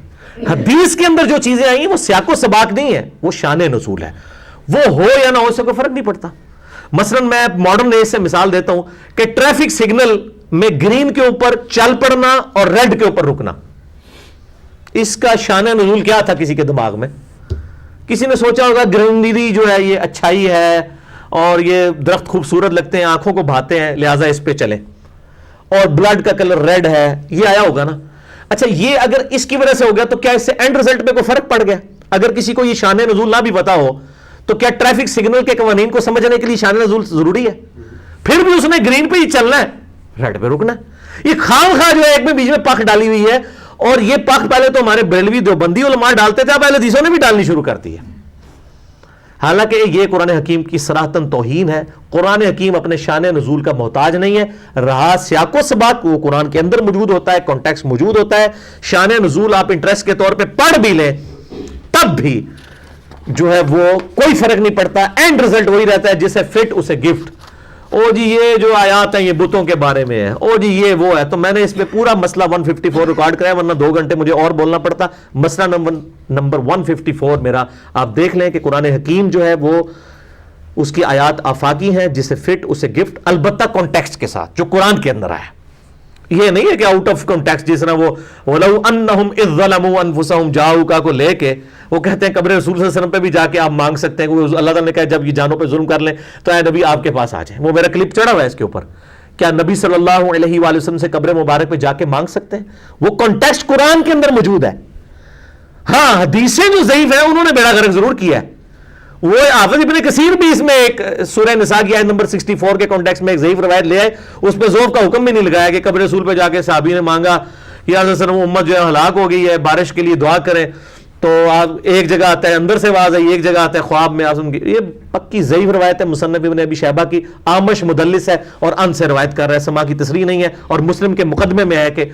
حدیث کے اندر جو چیزیں آئی ہیں وہ سیاق و سباق نہیں ہے، وہ شان نزول ہے. وہ ہو یا نہ ہو سے کوئی فرق نہیں پڑتا. مثلا میں ماڈرن ایج سے مثال دیتا ہوں کہ ٹریفک سگنل میں گرین کے اوپر چل پڑنا اور ریڈ کے اوپر رکنا، اس کا شان نزول کیا تھا کسی کے دماغ میں؟ کسی نے سوچا ہوگا گرینری جو ہے یہ اچھائی ہے اور یہ درخت خوبصورت لگتے ہیں، آنکھوں کو بھاتے ہیں، لہٰذا اس پہ چلیں، اور بلڈ کا کلر ریڈ ہے، یہ آیا ہوگا نا. اچھا یہ اگر اس کی وجہ سے ہو گیا تو کیا اس سے اینڈ رزلٹ پہ کوئی فرق پڑ گیا؟ اگر کسی کو یہ شان نزول نہ بھی پتا ہو تو کیا ٹریفک سگنل کے قوانین کو سمجھنے کے لیے شان نزول ضروری ہے؟ پھر بھی اس نے گرین پہ ہی چلنا ہے، ریڈ پہ رکنا ہے. یہ خام خواہ جو ہے ایک میں بیچ میں پک ڈالی ہوئی ہے اور یہ پخ پہلے تو ہمارے بریلوی دیوبندی علماء ڈالتے تھے، اب اہل حدیثوں نے بھی ڈالنی شروع کر دی ہے، حالانکہ یہ قرآن حکیم کی صراحتاً توہین ہے۔ قرآن حکیم اپنے شان نزول کا محتاج نہیں ہے، رہا سیاق و سباق وہ قرآن کے اندر موجود ہوتا ہے، کانٹیکسٹ موجود ہوتا ہے۔ شان نزول آپ انٹرسٹ کے طور پہ پڑھ بھی لیں تب بھی جو ہے وہ کوئی فرق نہیں پڑتا، اینڈ رزلٹ وہی رہتا ہے، جسے فٹ اسے گفٹ۔ او جی یہ جو آیات ہیں یہ بتوں کے بارے میں ہے، او جی یہ وہ ہے، تو میں نے اس پہ پورا مسئلہ 154 ریکارڈ کرایا، ورنہ 2 گھنٹے مجھے اور بولنا پڑتا۔ مسئلہ نمبر 154 میرا آپ دیکھ لیں کہ قرآن حکیم جو ہے وہ اس کی آیات آفاقی ہیں، جسے فٹ اسے گفٹ، البتہ کانٹیکسٹ کے ساتھ جو قرآن کے اندر ہے۔ یہ نہیں ہے کہ آؤٹ آف کانٹیکسٹ، جس طرح وہ وَلَوْ أَنَّهُمْ إِذْ ظَلَمُوا أَنفُسَهُمْ جَاءُوكَ کو لے کے وہ کہتے ہیں قبر رسول صلی اللہ علیہ وسلم پہ بھی جا کے آپ مانگ سکتے ہیں، اللہ تعالیٰ نے کہا جب یہ جانوں پہ ظلم کر لیں تو اے نبی آپ کے پاس آ جائیں۔ وہ میرا کلپ چڑھا ہوا ہے اس کے اوپر، کیا نبی صلی اللہ علیہ وآلہ وسلم سے قبر مبارک پہ جا کے مانگ سکتے ہیں؟ وہ کانٹیکسٹ قرآن کے اندر موجود ہے۔ ہاں حدیثیں جو ضعیف ہیں انہوں نے بیڑا غرق ضرور کیا ہے، وہ حافظ ابن کثیر بھی اس میں ایک سورہ نساء کی آیت نمبر 64 کے کانٹیکسٹ میں ایک ضعیف روایت لے آئے، اس پہ ذوف کا حکم بھی نہیں لگایا کہ قبر رسول پہ جا کے صحابی نے مانگا یا رسول اللہ امت جو ہے ہلاک ہو گئی ہے بارش کے لیے دعا کریں، تو آپ ایک جگہ آتا ہے اندر سے آواز آئی، ایک جگہ آتا ہے خواب میں آسن کی۔ یہ پکی ضعیف روایت ہے، مصنف ابن ابی شیبہ کی، آمش مدلس ہے اور ان سے روایت کر رہا ہے، سما کی تصریح نہیں ہے، اور مسلم کے مقدمے میں ہے کہ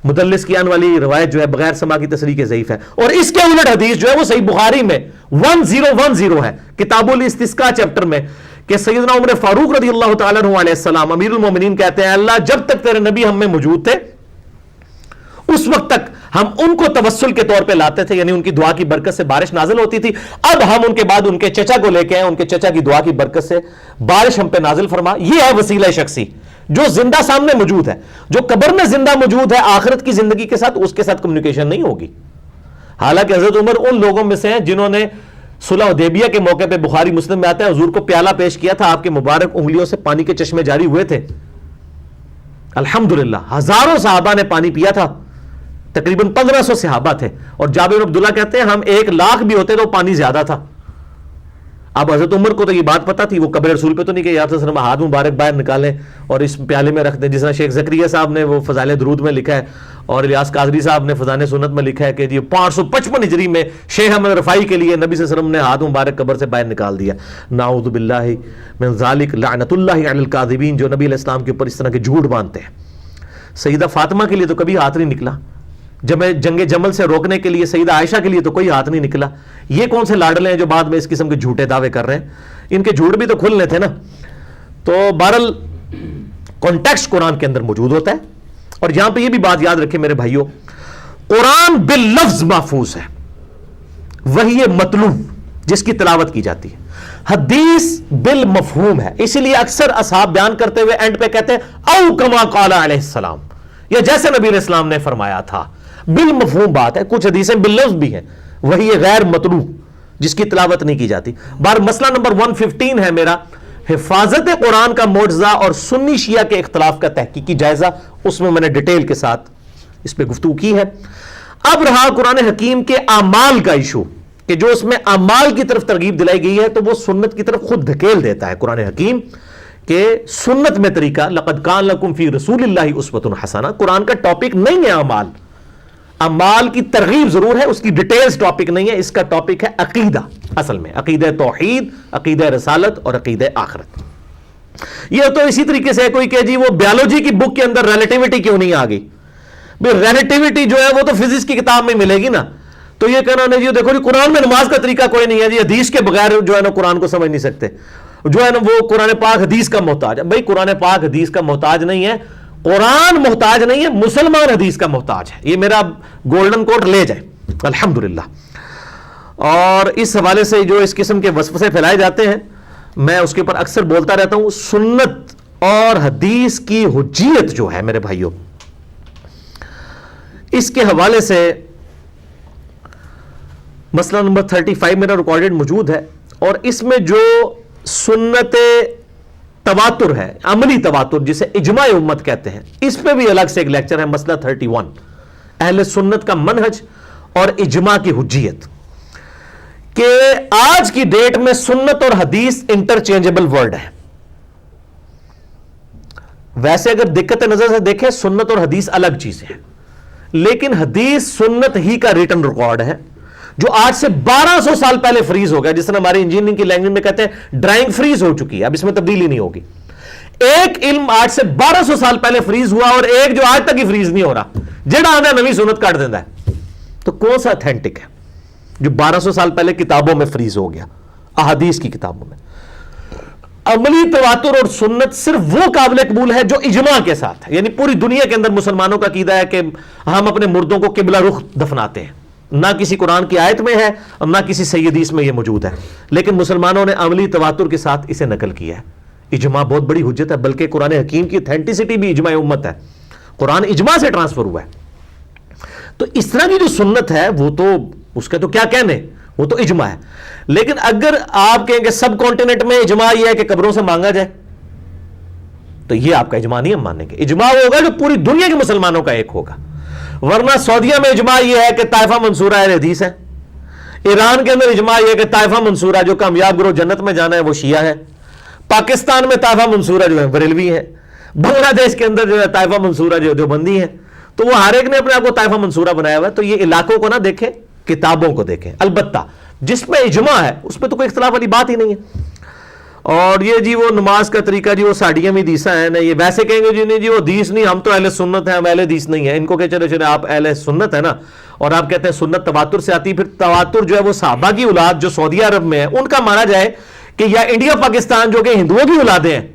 مدلس کی ان والی روایت جو ہے بغیر سما کی تصریح کے ضعیف ہے۔ اور اس کے الٹ حدیث جو ہے وہ صحیح بخاری میں 1010 ہے، کتاب الاستسقاء چیپٹر میں، کہ سیدنا عمر فاروق رضی اللہ تعالیٰ عنہ علیہ السلام امیر المومنین کہتے ہیں اللہ جب تک تیرے نبی ہم میں موجود تھے اس وقت تک ہم ان کو توسل کے طور پہ لاتے تھے، یعنی ان کی دعا کی برکت سے بارش نازل ہوتی تھی، اب ہم ان کے بعد ان کے چچا کو لے کے آئے، ان کے چچا کی دعا کی برکت سے بارش ہم پہ نازل فرما۔ یہ ہے وسیلہ شخصی جو زندہ سامنے موجود ہے، جو قبر میں زندہ موجود ہے، آخرت کی زندگی کے ساتھ اس کے ساتھ کمیونیکیشن نہیں ہوگی۔ حالانکہ حضرت عمر ان لوگوں میں سے ہیں جنہوں نے صلح حدیبیہ کے موقع پہ، بخاری مسلم میں آتا ہے، حضور کو پیالہ پیش کیا تھا، آپ کے مبارک انگلیوں سے پانی کے چشمے جاری ہوئے تھے، الحمدللہ ہزاروں صحابہ نے پانی پیا تھا، تقریباً 1500 صحابہ تھے، اور جابر بن عبداللہ کہتے ہیں ہم 1,00,000 بھی ہوتے تو پانی زیادہ تھا۔ اب حضرت عمر کو تو یہ بات پتا تھی، وہ قبر رسول پہ تو نہیں کہ یا رسول اللہ ہاتھ مبارک باہر نکالیں اور اس پیالے میں رکھ دیں، جس طرح شیخ زکریا صاحب نے وہ فضائل درود میں لکھا ہے، اور الیاس قادری صاحب نے فضائل سنت میں لکھا ہے کہ جی 555 ہجری میں شیخ احمد رفاعی کے لیے نبی صلی اللہ علیہ وسلم نے ہاتھ مبارک قبر سے باہر نکال دیا۔ نعوذ باللہ من ذالک، لعنت اللہ علی الکاذبین، جو نبی علیہ السلام کے اوپر اس طرح کے جھوٹ باندھتے ہیں۔ سیدہ فاطمہ کے لیے تو کبھی ہاتھ نہیں نکلا، جنگ جمل سے روکنے کے لیے سیدہ عائشہ کے لیے تو کوئی ہاتھ نہیں نکلا۔ یہ کون سے لاڈلے ہیں جو بعد میں اس قسم کے جھوٹے دعوے کر رہے ہیں؟ ان کے جھوٹ بھی تو کھلنے تھے نا۔ تو بہرحال کانٹیکسٹ قرآن کے اندر موجود ہوتا ہے، اور یہاں پہ یہ بھی بات یاد رکھیں میرے بھائیوں، قرآن باللفظ محفوظ ہے، وہی مطلوب جس کی تلاوت کی جاتی ہے، حدیث بالمفہوم ہے، اسی لیے اکثر اصحاب بیان کرتے ہوئے اینڈ پہ کہتے ہیں او کما قال علیہ السلام، یا جیسے نبی علیہ السلام نے فرمایا تھا، بالمفہوم بات ہے۔ کچھ حدیثیں باللفظ بھی ہیں، وہی غیر مطلوب جس کی تلاوت نہیں کی جاتی۔ بار مسئلہ نمبر 115 ہے میرا، حفاظت قرآن کا معجزہ اور سنی شیعہ کے اختلاف کا تحقیقی جائزہ، اس میں میں نے ڈیٹیل کے ساتھ اس پہ گفتگو کی ہے۔ اب رہا قرآن حکیم کے اعمال کا ایشو، کہ جو اس میں اعمال کی طرف ترغیب دلائی گئی ہے تو وہ سنت کی طرف خود دھکیل دیتا ہے قرآن حکیم، کہ سنت میں طریقہ لقد کان لکم فی رسول اللہ اسوۃ حسنہ، قرآن کا ٹاپک نہیں ہے اعمال، اعمال کی ترغیب ضرور ہے، اس کی ڈیٹیلز ٹاپک نہیں ہے، اس کا ٹاپک ہے عقیدہ، اصل میں عقیدہ توحید، عقیدہ رسالت اور عقیدہ آخرت۔ یہ تو اسی طریقے سے کوئی کہ جی وہ بیالوجی کی بک کے اندر ریلیٹیوٹی کیوں نہیں آ گئی؟ بھئی ریلیٹیوٹی جو ہے وہ تو فزکس کی کتاب میں ملے گی نا، تو یہ کہنا نہیں جی دیکھو جی قرآن میں نماز کا طریقہ کوئی نہیں ہے جی، حدیث کے بغیر جو ہے نا قرآن کو سمجھ نہیں سکتے، جو ہے نا وہ قرآن پاک حدیث کا محتاج ہے۔ بھئی قرآن پاک حدیث کا محتاج نہیں ہے، قرآن محتاج نہیں ہے، مسلمان حدیث کا محتاج ہے، یہ میرا گولڈن کوٹ لے جائے الحمدللہ۔ اور اس حوالے سے جو اس قسم کے وسوسے پھیلائے جاتے ہیں، میں اس کے اوپر اکثر بولتا رہتا ہوں، سنت اور حدیث کی حجیت جو ہے میرے بھائیوں، اس کے حوالے سے مسئلہ نمبر 35 میرا ریکارڈڈ موجود ہے، اور اس میں جو سنت تواتر ہے، عملی تواتر جسے اجماع امت کہتے ہیں، اس پہ بھی الگ سے ایک لیکچر ہے، مسئلہ 31 اہل سنت کا منہج اور اجماع کی حجیت، کہ آج کی ڈیٹ میں سنت اور حدیث انٹرچینجبل ورڈ ہے۔ ویسے اگر دقت نظر سے دیکھیں سنت اور حدیث الگ چیزیں ہیں، لیکن حدیث سنت ہی کا ریٹن ریکارڈ ہے جو آج سے 1200 سال پہلے فریز ہو گیا، جس طرح ہماری انجینئرنگ کی لینگویج میں کہتے ہیں ڈرائنگ فریز ہو چکی ہے، اب اس میں تبدیلی نہیں ہوگی۔ ایک علم آج سے 1200 سال پہلے فریز ہوا اور ایک جو آج تک ہی فریز نہیں ہو رہا، جڑا آدھا نوی سنت کاٹ دینا ہے، تو کون سا اتھینٹک ہے جو 1200 سال پہلے کتابوں میں فریز ہو گیا، احادیث کی کتابوں میں؟ عملی تواتر اور سنت صرف وہ قابل قبول ہے جو اجماع کے ساتھ ہے، یعنی پوری دنیا کے اندر مسلمانوں کا عقیدہ ہے کہ ہم اپنے مردوں کو قبلہ رخ دفناتے ہیں، نہ کسی قرآن کی آیت میں ہے اور نہ کسی صحیح حدیث میں یہ موجود ہے، لیکن مسلمانوں نے عملی تواتر کے ساتھ اسے نقل کیا ہے۔ اجماع بہت بڑی حجت ہے، بلکہ قرآن حکیم کی اتھینٹسٹی بھی اجماع امت ہے، قرآن اجماع سے ٹرانسفر ہوا ہے۔ تو اس طرح کی جو سنت ہے وہ تو اس کا تو کیا کہنے، وہ تو اجماع ہے۔ لیکن اگر آپ کہیں کہ سب کانٹیننٹ میں اجماع یہ ہے کہ قبروں سے مانگا جائے، تو یہ آپ کا اجماع نہیں ہم مانیں گے۔ اجماع وہ ہوگا جو پوری دنیا کے مسلمانوں کا ایک ہوگا، ورنہ سعودیہ میں اجماع یہ ہے کہ طائفہ منصورہ اہل حدیث ہے، ایران کے اندر اجماع یہ ہے کہ طائفہ منصورہ جو کامیاب گروہ جنت میں جانا ہے وہ شیعہ ہے، پاکستان میں طائفہ منصورہ جو ہے بریلوی ہے، بنگلہ دیش کے اندر جو ہے طائفہ منصورہ جو دیوبندی ہے۔ تو وہ ہر ایک نے اپنے آپ کو طائفہ منصورہ بنایا ہوا ہے۔ تو یہ علاقوں کو نہ دیکھیں، کتابوں کو دیکھیں، البتہ جس میں اجماع ہے اس پہ تو کوئی اختلاف والی بات ہی نہیں ہے۔ اور یہ جی وہ نماز کا طریقہ جی وہ ساڑیاں میں حدیث ہیں نا، یہ ویسے کہیں گے جی نہیں جی وہ حدیث نہیں، ہم تو اہل سنت ہیں، ہم اہل حدیث نہیں ہیں۔ ان کو کہ چلے چلے آپ اہل سنت ہے نا، اور آپ کہتے ہیں سنت تواتر سے آتی، پھر تواتر جو ہے وہ صحابہ کی اولاد جو سعودی عرب میں ہے ان کا مانا جائے کہ یا انڈیا پاکستان جو کہ ہندوؤں کی اولادیں ہیں،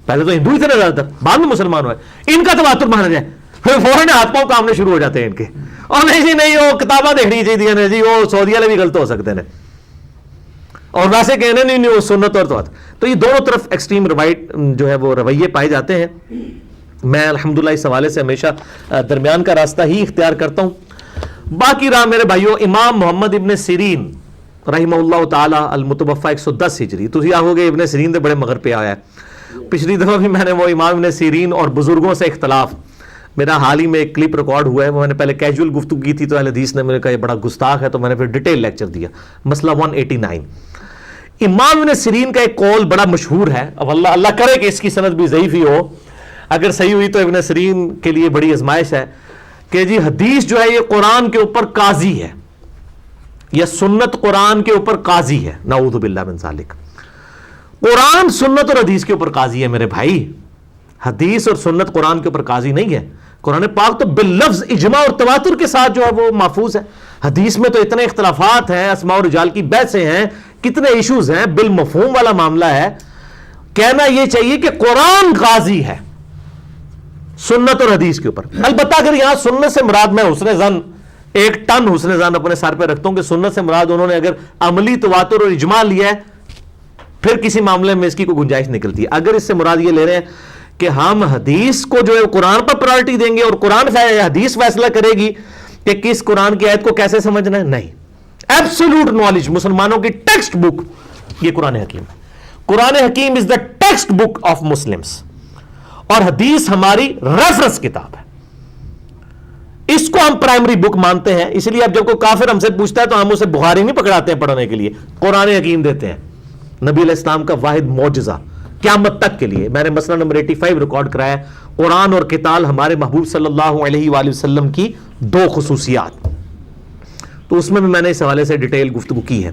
پہلے تو ہندو ہی تھے زیادہ تر، بعد میں مسلمان ہوئے، ان کا تواتر مانا جائے، پھر فوراً ہاتھ پاؤں کامنے شروع ہو جاتے ہیں ان کے، اور نہیں جی نہیں وہ کتاباں دیکھنی چاہیے جی، وہ سعودی والے بھی غلط ہو سکتے ہیں، اور ویسے کہنے نہیں وہ سنت اور تواتر۔ تو یہ دونوں طرف ایکسٹریم جو ہے وہ رویے پائے جاتے ہیں۔ میں الحمدللہ اس حوالے سے ہمیشہ درمیان کا راستہ ہی اختیار کرتا ہوں۔ باقی رہا میرے بھائیوں امام محمد ابن سیرین رحمہ اللہ تعالی المتوفی 110 ہجری، تو آہو گے ابن سیرین دے بڑے مغر پہ آیا ہے۔ پچھلی دفعہ بھی میں نے وہ امام ابن سیرین اور بزرگوں سے اختلاف، میرا حال ہی میں ایک کلپ ریکارڈ ہوا ہے، میں نے پہلے کیجول گفتگو کی تھی تو اہل حدیث نے میرے کہا یہ بڑا گستاخ ہے، تو میں نے پھر ڈیٹیل لیکچر دیا، مسئلہ 189۔ امام ابن سیرین کا ایک قول بڑا مشہور ہے، اب اللہ کرے کہ اس کی سند بھی ضعیف ہی ہو، اگر صحیح ہوئی تو ابن سیرین کے لیے بڑی آزمائش ہے کہ جی حدیث جو ہے یہ قرآن کے اوپر قاضی ہے، یا سنت قرآن کے اوپر قاضی ہے، نعوذ باللہ من ذالک۔ قرآن سنت اور حدیث کے اوپر قاضی ہے میرے بھائی، حدیث اور سنت قرآن کے اوپر قاضی نہیں ہے۔ قرآن پاک تو باللفظ اجماع اور تواتر کے ساتھ جو ہے وہ محفوظ ہے۔ حدیث میں تو اتنے اختلافات ہیں، اسماء و رجال کی بحثیں ہیں، کتنے ایشوز ہیں، بالمفہوم والا معاملہ ہے۔ کہنا یہ چاہیے کہ قرآن قاضی ہے سنت اور حدیث کے اوپر۔ البتہ اگر یہاں سنت سے مراد، میں حسن ظن 1 ٹن حسن ظن اپنے سر پہ رکھتا ہوں کہ سنت سے مراد انہوں نے اگر عملی تواتر اور اجماع لیا ہے، پھر کسی معاملے میں اس کی کوئی گنجائش نکلتی ہے۔ اگر اس سے مراد یہ لے رہے ہیں کہ ہم حدیث کو جو ہے قرآن پر پرائرٹی دیں گے اور قرآن حدیث فیصلہ کرے گی کہ کس قرآن کی آیت کو کیسے سمجھنا ہے، نہیں، ایبسولوٹ نالج مسلمانوں کی ٹیکسٹ بک یہ قرآن حکیم ہے۔ قرآن حکیم is the textbook of Muslims, اور حدیث ہماری ریفرنس کتاب ہے، اس کو ہم پرائمری بک مانتے ہیں۔ اس لیے اب جب کوئی کافر ہم سے پوچھتا ہے تو ہم اسے بخاری نہیں پکڑاتے ہیں پڑھنے کے لیے، قرآن حکیم دیتے ہیں، نبی علیہ السلام کا واحد معجزہ قیامت تک کے لیے۔ میں نے مسئلہ نمبر 85 ریکارڈ کرایا ہے، قرآن اور قتال ہمارے محبوب صلی اللہ علیہ وآلہ وسلم کی 2 خصوصیات، تو اس میں بھی میں نے اس حوالے سے ڈیٹیل گفتگو کی ہے۔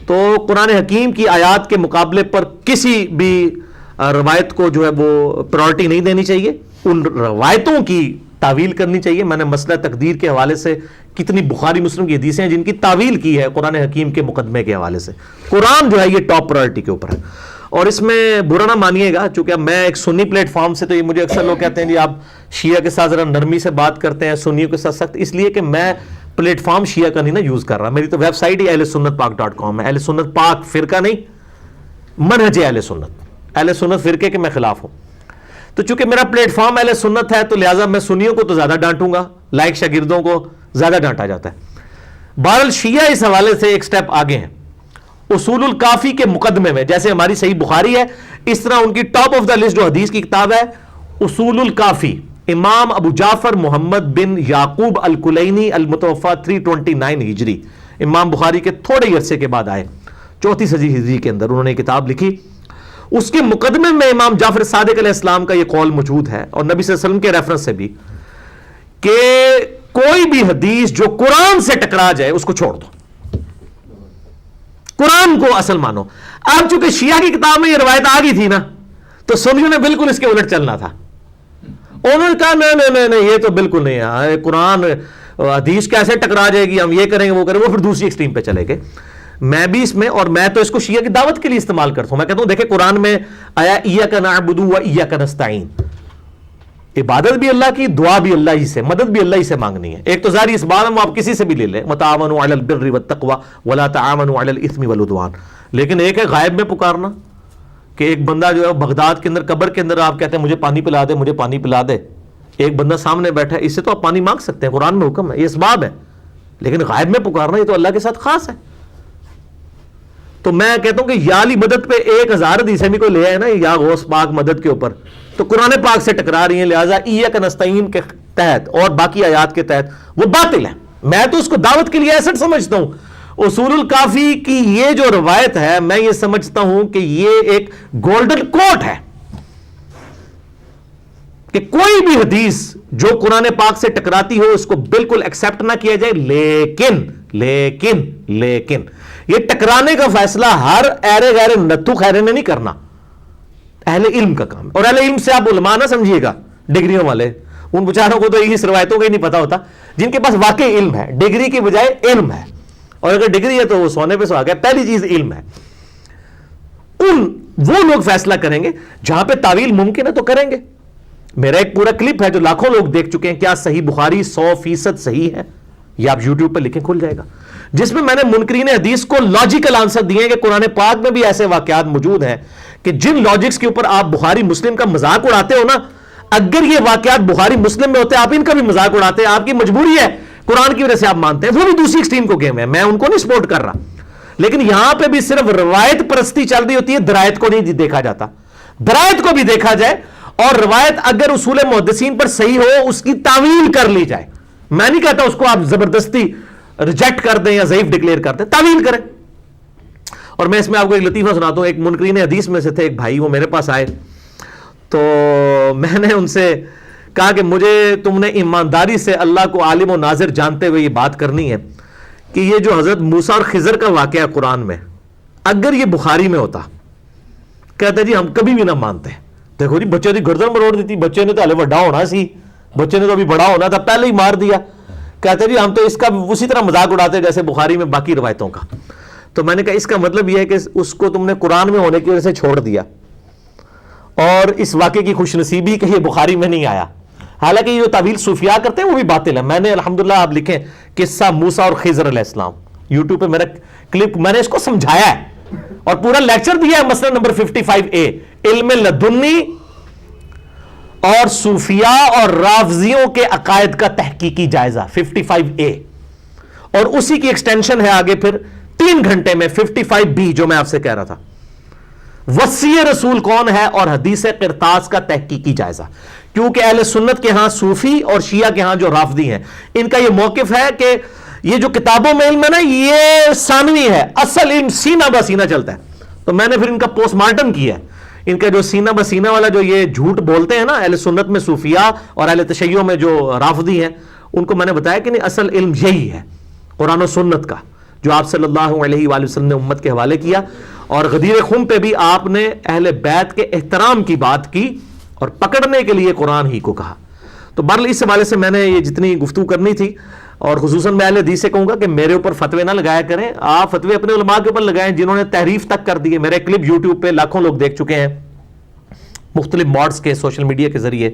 تو قرآن حکیم کی آیات کے مقابلے پر کسی بھی روایت کو جو ہے وہ پرائرٹی نہیں دینی چاہیے، ان روایتوں کی تعویل کرنی چاہیے۔ میں نے مسئلہ تقدیر کے حوالے سے کتنی بخاری مسلم کی حدیثیں ہیں جن کی تعویل کی ہے قرآن حکیم کے مقدمے کے حوالے سے۔ قرآن جو ہے یہ ٹاپ پرائرٹی کے اوپر ہے، اور اس میں برا نہ مانیے گا، چونکہ اب میں ایک سنی پلیٹ فارم سے، تو یہ مجھے اکثر لوگ کہتے ہیں جی آپ شیعہ کے ساتھ ذرا نرمی سے بات کرتے ہیں، سنیوں کے ساتھ سخت، اس لیے کہ میں پلیٹ فارم شیعہ کا نہیں نا یوز کر رہا، میری تو ویب سائٹ ہی اہل سنت پاک.com ہے، اہل سنت پاک فرقہ نہیں، منہج اہل سنت فرقے کے میں خلاف ہوں۔ تو چونکہ میرا پلیٹ فارم اہل سنت ہے تو لہٰذا میں سنیوں کو تو زیادہ ڈانٹوں گا، لائک شاگردوں کو زیادہ ڈانٹا جاتا ہے۔ بہرحال شیعہ اس حوالے سے ایک سٹیپ آگے ہیں، اصول الکافی کے مقدمے میں، جیسے ہماری صحیح بخاری ہے اس طرح ان کی ٹاپ آف دا لسٹ جو حدیث کی کتاب ہے اصول الکافی، امام ابو جعفر محمد بن یعقوب الکلینی المتوفی 329 ہجری، امام بخاری کے تھوڑے عرصے کے بعد آئے، 34 صدی ہجری کے اندر انہوں نے کتاب لکھی۔ اس کے مقدمے میں امام جعفر صادق علیہ السلام کا یہ قول موجود ہے، اور نبی صلی اللہ علیہ وسلم کے ریفرنس سے بھی، کہ کوئی بھی حدیث جو قرآن سے ٹکرا جائے اس کو چھوڑ دو، قرآن کو اصل مانو. اب چونکہ شیعہ کی کتاب میں یہ روایت آ گئی تھی نا، تو سنیوں نے بالکل اس کے الٹ چلنا تھا. انہوں نے کہا نہیں یہ تو بالکل نہیں ہے، قرآن حدیث کیسے ٹکرا جائے گی، ہم یہ کریں گے وہ کریں گے. وہ پھر دوسری ایکسٹریم پہ چلے گئے. میں بھی اس میں، اور میں تو اس کو شیعہ کی دعوت کے لیے استعمال کرتا ہوں. میں کہتا ہوں دیکھیں قرآن میں آیا ایاک نعبد و ایاک نستعین، عبادت بھی اللہ کی، دعا بھی اللہ ہی سے، مدد بھی اللہ ہی سے مانگنی ہے. ایک تو ظاہر اس بات میں آپ کسی سے بھی لے لیں، وتعاونوا علی البر والتقوی ولا تعاونوا علی الاثم والعدوان. لیکن ایک ہے غائب میں پکارنا، کہ ایک بندہ جو ہے بغداد کے اندر قبر کے اندر آپ کہتے ہیں مجھے پانی پلا دے، مجھے پانی پلا دے. ایک بندہ سامنے بیٹھا ہے، اس سے تو آپ پانی مانگ سکتے ہیں، قرآن میں حکم ہے، یہ اسباب ہے. لیکن غائب میں پکارنا یہ تو اللہ کے ساتھ خاص ہے. تو میں کہتا ہوں کہ یا علی مدد پہ 1000 حدیثیں بھی کوئی لے آئے نا، یا غوث پاک مدد کے اوپر، تو قرآن پاک سے ٹکرا رہی ہیں. لہٰذا ایاک نستعین کے تحت اور باقی آیات کے تحت وہ باطل ہے. میں تو اس کو دعوت کے لیے ایسٹ سمجھتا ہوں. اصول الکافی کی یہ جو روایت ہے، میں یہ سمجھتا ہوں کہ یہ ایک گولڈن کوٹ ہے کہ کوئی بھی حدیث جو قرآن پاک سے ٹکراتی ہو اس کو بالکل ایکسپٹ نہ کیا جائے. لیکن یہ ٹکرانے کا فیصلہ ہر ایرے غیر نتھو خیرے نے نہیں کرنا، اہل علم کا کام ہے. اور اہل علم سے آپ علماء نہ سمجھیے گا ڈگریوں والے، ان بیچاروں کو تو اس روایتوں کا ہی نہیں پتا ہوتا. جن کے پاس واقعی علم ہے، ڈگری کی بجائے علم ہے، اور اگر ڈگری ہے تو وہ سونے پہ سہاگا ہے. پہلی چیز علم ہے. وہ لوگ فیصلہ کریں گے. جہاں پہ تعویل ممکن ہے تو کریں گے. میرا ایک پورا کلپ ہے جو لاکھوں لوگ دیکھ چکے ہیں، کیا صحیح بخاری 100% صحیح ہے، یہ آپ یوٹیوب پہ لکھیں کھل جائے گا، جس میں نے منکرین حدیث کو لاجیکل آنسر دیے ہیں کہ قرآن پاک میں بھی ایسے واقعات موجود ہیں کہ جن لاجکس کے اوپر آپ بخاری مسلم کا مذاق اڑاتے ہو نا، اگر یہ واقعات بخاری مسلم میں ہوتے آپ ان کا بھی مذاق اڑاتے ہیں. آپ کی مجبوری ہے، قرآن کی وجہ سے آپ مانتے ہیں. وہ بھی دوسری ایکسٹریم کو گئے ہوئے ہیں، میں ان کو نہیں سپورٹ کر رہا. لیکن یہاں پہ بھی صرف روایت پرستی چل رہی ہوتی ہے، درایت کو نہیں دیکھا جاتا. درایت کو بھی دیکھا جائے، اور روایت اگر اصول محدثین پر صحیح ہو اس کی تعویل کر لی جائے. میں نہیں کہتا اس کو آپ زبردستی ریجیکٹ کر دیں یا ضعیف ڈکلیئر کر دیں، تعویل کریں. اور میں اس میں آپ کو ایک لطیفہ سناتا ہوں. ایک منکرین حدیث میں سے تھے ایک بھائی، وہ میرے پاس آئے تو میں نے ان سے کہا کہ مجھے تم نے ایمانداری سے اللہ کو عالم و ناظر جانتے ہوئے یہ بات کرنی ہے کہ یہ جو حضرت موسیٰ اور خضر کا واقعہ ہے قرآن میں، اگر یہ بخاری میں ہوتا، کہتے جی ہم کبھی بھی نہ مانتے. دیکھو جی بچے کی گردن مروڑ دی تھی، بچے نے تو ہلے بڑا ہونا سی، بچے نے تو ابھی بڑا ہونا تھا، پہلے ہی مار دیا. کہتے جی ہم تو اس کا اسی طرح مذاق اڑاتے جیسے بخاری میں باقی روایتوں کا. تو میں نے کہا اس کا مطلب یہ ہے کہ اس کو تم نے قرآن میں ہونے کی وجہ سے چھوڑ دیا، اور اس واقعے کی خوش نصیبی کہ یہ بخاری میں نہیں آیا. حالانکہ یہ جو تعویل صوفیاء کرتے ہیں وہ بھی باطل ہے. میں نے الحمدللہ آپ لکھیں قصہ موسیٰ اور خضر علیہ السلام، یوٹیوب پہ میرا کلپ، میں نے اس کو سمجھایا ہے اور پورا لیکچر دیا ہے. مسئلہ نمبر 55A، علم لدنی اور صوفیاء اور رافضیوں کے عقائد کا تحقیقی جائزہ 55A، اور اسی کی ایکسٹینشن ہے آگے پھر 3 گھنٹے میں 55B جو میں آپ سے کہہ رہا تھا، وصی رسول کون ہے اور حدیث قرطاس کا تحقیقی جائزہ. کیونکہ اہل سنت کے ہاں صوفی اور شیعہ کے ہاں جو رافضی ہیں، ان کا یہ موقف ہے کہ یہ جو کتابوں میں علم ہے نا یہ ثانوی ہے، اصل علم سینہ بہ سینہ چلتا ہے. تو میں نے پھر ان کا پوسٹ مارٹم کیا ہے. ان کا جو سینہ بہ سینہ والا جو یہ جھوٹ بولتے ہیں نا اہل سنت میں صوفیاء اور اہل تشیع میں جو رافضی ہیں، ان کو میں نے بتایا کہ نہیں، اصل علم یہی ہے قرآن و سنت کا جو آپ صلی اللہ علیہ وآلہ وسلم نے امت کے حوالے کیا. اور غدیر خم پہ بھی آپ نے اہل بیت کے احترام کی بات کی اور پکڑنے کے لیے قرآن ہی کو کہا. تو بہرحال اس حوالے سے میں نے یہ جتنی گفتگو کرنی تھی، اور خصوصاً میں اہل حدیث سے کہوں گا کہ میرے اوپر فتوے نہ لگایا کریں، آپ فتوے اپنے علماء کے اوپر لگائیں جنہوں نے تحریف تک کر دی ہے. میرے کلپ یوٹیوب پہ لاکھوں لوگ دیکھ چکے ہیں مختلف موڈز کے سوشل میڈیا کے ذریعے.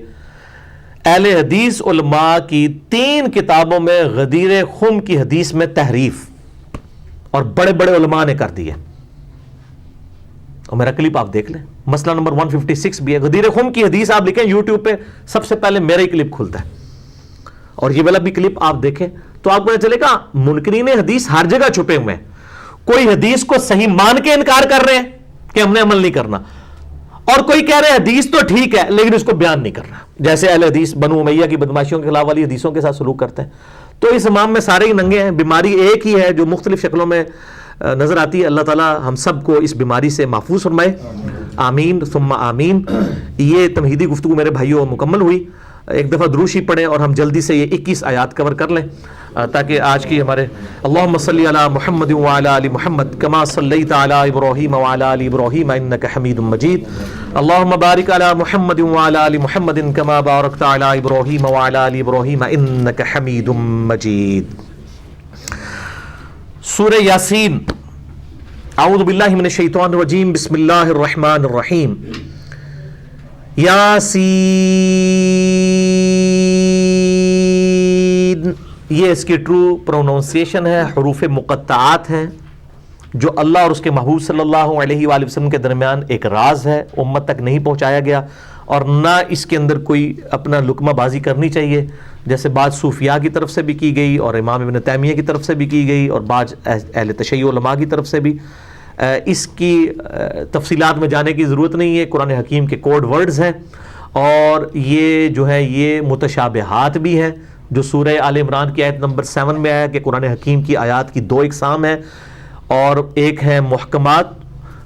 اہل حدیث علماء کی 3 کتابوں میں غدیر خم کی حدیث میں تحریف اور بڑے بڑے علماء نے کر دی ہے. اور میرا کلپ آپ دیکھ لیں، مسئلہ نمبر 156 بھی ہے. غدیر خم کی حدیث آپ لکھیں یوٹیوب پہ، سب سے پہلے میرا ہی کلپ کھلتا ہے. اور یہ والا بھی کلپ آپ دیکھیں تو آپ کو پتہ چلے گا منکرین حدیث ہر جگہ چھپے ہوئے ہیں. کوئی حدیث کو صحیح مان کے انکار کر رہے ہیں کہ ہم نے عمل نہیں کرنا، اور کوئی کہہ رہے ہیں حدیث تو ٹھیک ہے لیکن اس کو بیان نہیں کرنا، جیسے اہل حدیث بنو امیہ کی بدماشیوں کے خلاف والی حدیثوں کے ساتھ سلوک کرتے ہیں. تو اس امام میں سارے ہی ننگے ہیں. بیماری ایک ہی ہے جو مختلف شکلوں میں نظر آتی ہے. اللہ تعالی ہم سب کو اس بیماری سے محفوظ فرمائے. آمین ثم آمین. یہ تمہیدی گفتگو میرے بھائیوں مکمل ہوئی. ایک دفعہ دروشی پڑھیں اور ہم جلدی سے یہ 21 آیات کور کر لیں تاکہ آج کی ہمارے اللہم صلی علی محمد وعلی آل محمد کما صلیت علی ابراہیم وعلی آل ابراہیم انک حمید مجید اللہم بارک علی محمد وعلی آل محمد کما بارکت علی ابراہیم وعلی آل ابراہیم انک حمید مجید. سورہ یاسین. اعوذ باللہ من الشیطان الرجیم. بسم اللہ الرحمن الرحیم. یاسین، یہ اس کی ٹرو پروننسیشن ہے، حروف مقطعات ہیں جو اللہ اور اس کے محبوب صلی اللہ علیہ وآلہ وسلم کے درمیان ایک راز ہے، امت تک نہیں پہنچایا گیا اور نہ اس کے اندر کوئی اپنا لقمہ بازی کرنی چاہیے، جیسے بعض صوفیاء کی طرف سے بھی کی گئی اور امام ابن تیمیہ کی طرف سے بھی کی گئی اور بعض اہل تشیع علماء کی طرف سے بھی. اس کی تفصیلات میں جانے کی ضرورت نہیں ہے، قرآن حکیم کے کوڈ ورڈز ہیں اور یہ جو ہے یہ متشابہات بھی ہیں، جو سورہ آل عمران کی آیت نمبر 7 میں آیا کہ قرآن حکیم کی آیات کی 2 اقسام ہیں اور ایک ہے محکمات